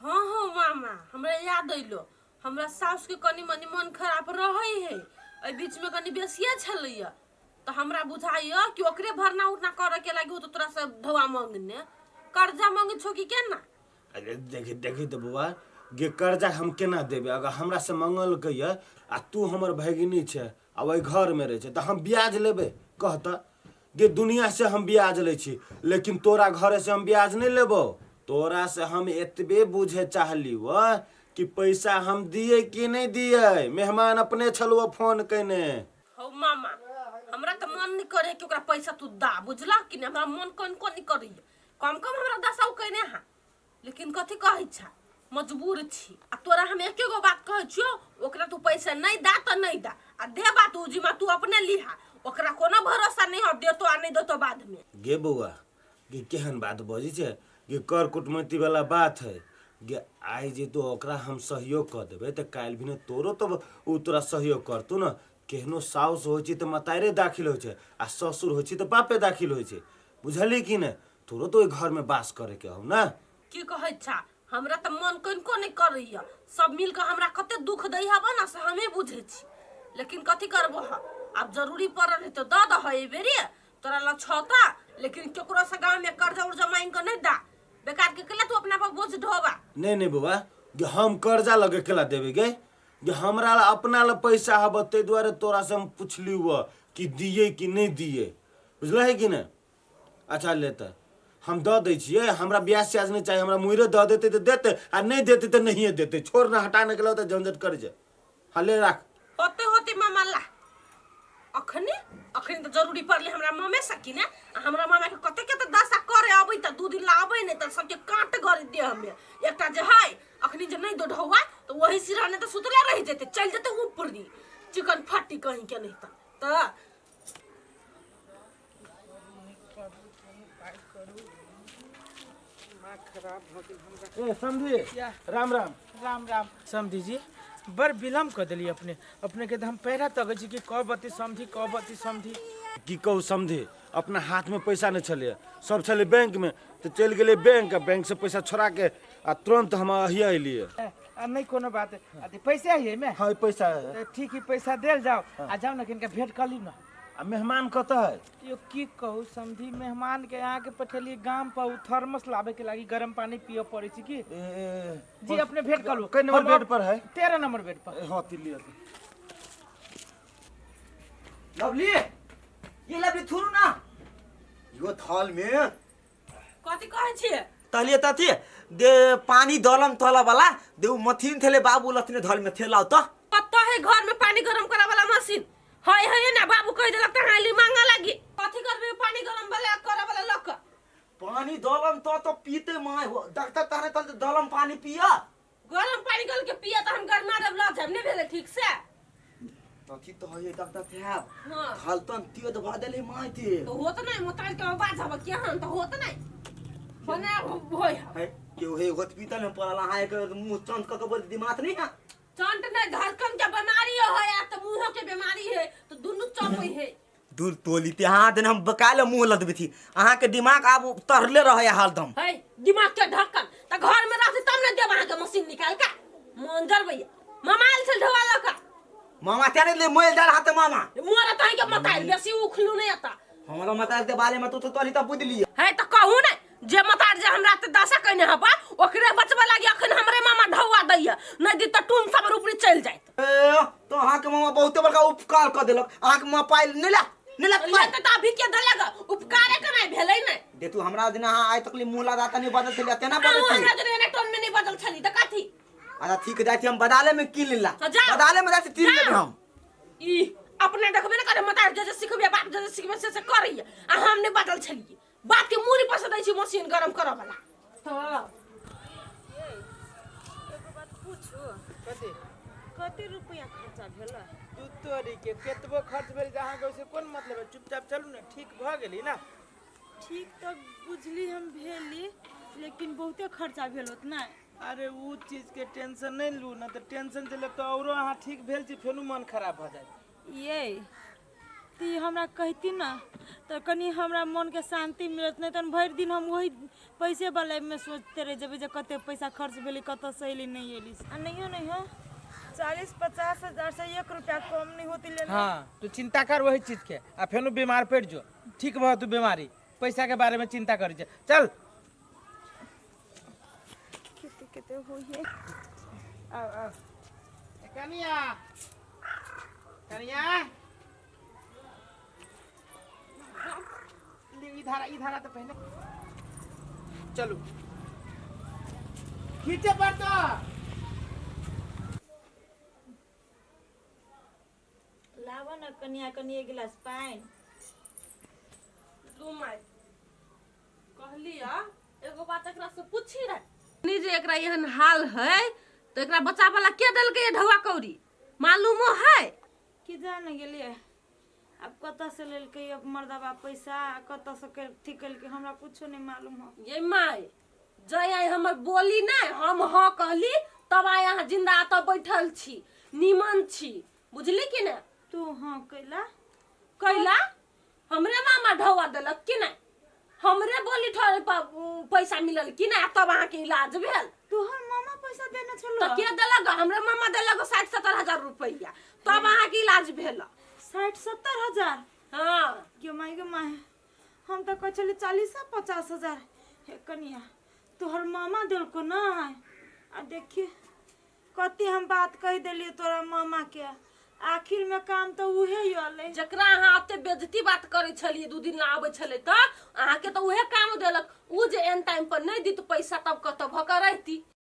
हाँ मामा हमरा याद अइलो। हमरा साउस के कनी मनी मन खराब रहे है, एहि बीच में कनी बेसिया छलैया, तो हमरा बुझाइयो कि ओकरे भरना उठना करे के लागी तो तोरा से धवा मांगने कर्जा मांगे छो कि केना? अरे देखी तो बुआ गे, कर्जा हम केना देबे? अगर हमरा से मंगल कहिए आ तू हमर भैगिनी छे आ वही घर में रहे छे तो हम ब्याज लेबे? कहता गे दुनिया से हम ब्याज ले छी, लेकिन तोरा घर से हम ब्याज नहीं लेबो। तोरा से हम एतबे बुझे चाहली वह कि पैसा हम दिए कि नहीं दिए। मेहमान अपने छलुआ फोन कैने। हो मामा हमरा तो मन नहीं करे कि ओकरा पैसा तू दा, बुझला कि नहीं? हमरा मन कोन नहीं करे, कम हमरा दसाऊ कहने हा, लेकिन कथी कहै छा मजबूर छी। आ तोरा हम एके गो बात कहै छियो, ओकरा तू पैसा नहीं दा तो नहीं दा, आ दे बात उ जिमा तू अपने लिहा। ओकरा कोनो भरोसा नहीं हो देतो आ नहीं देतो बाद में। गे बउआ गे केहन बात बजी छे गे, कर कुटमैती वाला बात है गे। आई जे तो ओकरा हम सहयोग कर देबे तो काल भी तोरो तो उ तोरा सहयोग करतू न। केहनो साउस होइ छी तो मतारे दाखिल होइ छे आ ससुर होइ छी तो बापे दाखिल होइ छे, बुझली कि न? तोरो तो घर में बास करे के हो ना। की कहै छा? हमरा त मन कनिको नहीं करैया, सब मिल के हमरा कते दुख दै हबा ना से हमें बुझे छी, लेकिन कथी करबो ह? अब जरूरी पड़ल है तो द है बेरी तोरा ल छता, लेकिन केकरो से गांव में कर्जा उर्जा मांग के नहीं दा। बेकार के केला तू अपना पर बोझ ढोबा। नहीं बुआ गे, हम कर्जा लगे केला देबे गे? गे हमरा ला अपना ला पैसा हब, ते द्वारे तोरा से हम पुछली हुआ कि दिए कि नहीं दिए, बुझल है कि न? अच्छा लेते हम द दै छिए, हमरा ब्याज स्याज नहीं चाहिए। हमरा मुहरे द देते तो देते, आ नहीं देते तो नहीं देते। छोड़ ना, हटाने के लिए तो झंझट कर जे। हाँ ले राख। होते मामा ला अखनी तो जरूरी पड़ले हमरा ममे सकी ना। हमरा मामा के कते दशा करे अबै त 2 दिन ला अबै नहीं त सबके काट कर दे हमें। एकटा जे है अखनी जे नहीं दो ढौवा तो वही सिराने तो सुतला रह जेते, चल जेते ऊपर दी चिकन फाटी कहीं के नहीं त खराब भ गेल हमरा। ए समझी राम राम। राम राम समझी जी, बड़ विलम्ब कर दिली अपने के तो हम पहरा तक छी कि कब बती समझी की कहू समझे, अपना हाथ में पैसा नहीं चले, सब चले बैंक में, तो चल गए बैंक से पैसा छोड़ा के आ तुरंत हम अहिया अलिए। नहीं कोनो बात है, पैसा है में? हाँ पैसा है। ठीक है पैसा देल जाओ आ जाओ ना किनका भेंट कर ली ना। आ मेहमान कत है? यो की कहू समझी, मेहमान के यहाँ के पठेली गांव पर थर्मस लावे के लागी गर्म पानी पियो पड़े छी की जी। अपने भेंट कर लो। कई नंबर बेड पर है? 13 नंबर बेड पर। हाँ तिलिए लवली, ये लवली थुरु ना यो थाल में कथी कहै छी? तलिए तथी दे पानी दलम तला वाला दे मथीन थेले बाबू लथने धल में थेलाओ तो पता है घर में पानी गरम करा वाला मशीन है ना? बाबू कह देलक त हाली मांगा लागी। कथी करबे पानी गरम वाला करा वाला लक? पानी दलम तो पीते माय हो डॉक्टर तारे तल दलम पानी पिया। गरम पानी गल के पिया त हम गरमा देब ल जब नहीं भेले ठीक से। तथी तो है डॉक्टर थे हां थाल तन तियो तो बादल है माय थे तो होत नहीं मोताल के बात हब के हन तो होत नहीं बना होय है क्यों है हॉस्पिटल में पड़ला है के मुंह चंद का बोल दिमाग नहीं है। चंट नहीं धड़कन के बीमारी है या तो मुंह के बीमारी है तो दोनों चपई है। दूर तोली ते हाँ दिन हम बकाले मुंह लदबी थी अहाँ के दिमाग अब तरले रहे हरदम है दिमाग के ढक्कन त घर में रहती तब न देब अहाँ के मशीन निकाल का मंजर भैया मामा आइल छल ढवाला का मामा तेरे ले मोल जा रहा था मामा मोरा तही के मताइल बेसी उखलू नहीं आता हमारा मताल के बारे में तो तोरी त बुझ लिए है त कहू ने जे मतार जे हमरा त दशा कने हबा ओकरे बचबा लागी अखन हमरे मामा ढवा दैया नहीं दी त टून सब ऊपरी चल जाइत तो अहाँ के मामा बहुत बड़का उपकार कर देलक अहाँ के मामा पाइल नहीं ला लेते त अभी के देलगा उपकारे के नहीं भेलै ने दे तू हमरा दिन अहाँ आइ तकली मुंह ला दाता नहीं बदल छलिया तेना बदल हमरा छलिया जरे ने टोन में नहीं बदल छली त कथी अच्छा ठीक जाती हम बदाले में की लीला तो जाओ। बदाले में जाती तीन लेबे हम ई अपने देखबे न करे मतार जे सिखबे बाप जे सिखबे से करैया आ हम नहीं बदल छलिए बात के मूरी पर से दै छी मशीन गरम करऽ वाला हां एगो बात पूछू कथी कते रुपया खर्चा भेल तू तोरी के केतबो खर्च भेल जहाँ के से कोन मतलब है चुपचाप चलू ना ठीक भ गेली ना ठीक तो बुझली हम भेली लेकिन बहुते खर्चा भेल होत ना अरे उ चीज के टेंशन नहीं लू ना तो टेंशन चले तो औरो अहाँ ठीक भेल छी फेनु मन खराब भ जाए ये ती हमरा कहती ना तो कनी हमरा मन के शांति मिलत नहीं तन भर दिन हम वही पैसे वाले में सोचते रह जब जे कते पैसा खर्च भेली कत से एली नहीं एली आ नहीं हो 40-50 हजार से 1 रुपया कम नहीं होती ले हाँ तू चिंता कर वही चीज के आ फेनु बीमार पड़ जो ठीक भ तू बीमारी पैसा के बारे में चिंता करी छे चल किते होइए आओ आओ कनिया कनिया ले इधर तो पहले चलो खींचे पर तो लावा ना कनिया कनी एक गिलास पानी तू माय कहलिया एगो बात एकरा से पूछी रे नी जे एकरा एहन हाल है तो एकरा बच्चा वाला के देलकै ढवा कौड़ी मालूमो है कि जान गेलिए अब कत से लेलकै अब मर्दाबा पैसा कत से ठीक कलकै हमरा कुछो नहीं मालूम हो ये माय जय आई हमर बोली नहीं हम हाँ कहली तब आई यहाँ जिंदा तब बैठल छी नीमन छी बुझली कि ना तू हाँ कैला कैला हमरे मामा ढवा देलक कि नहीं हमरे बोली ठोर पैसा मिलल कि नहीं तब अहाँ के इलाज भेल तोहर मामा पैसा देने तो छलो के देलक हमरे मामा देलक 60-70 हजार रुपया तब अहाँ के इलाज भेल 60-70 हजार हाँ के माय हम तो कह चली 40-50 हजार हे कनिया तोहर मामा दिल को ना आ देखिए कति हम बात कह दिलिए तोरा मामा के आखिर में काम तो उहे ही होले जकरा अहाँ अते बेइज्जती बात करे छलिए 2 दिन ला आबै छले त अहाँ के तो उहे काम देलक उ जे एन टाइम पर नहीं दी तो पैसा तब कत भक रहती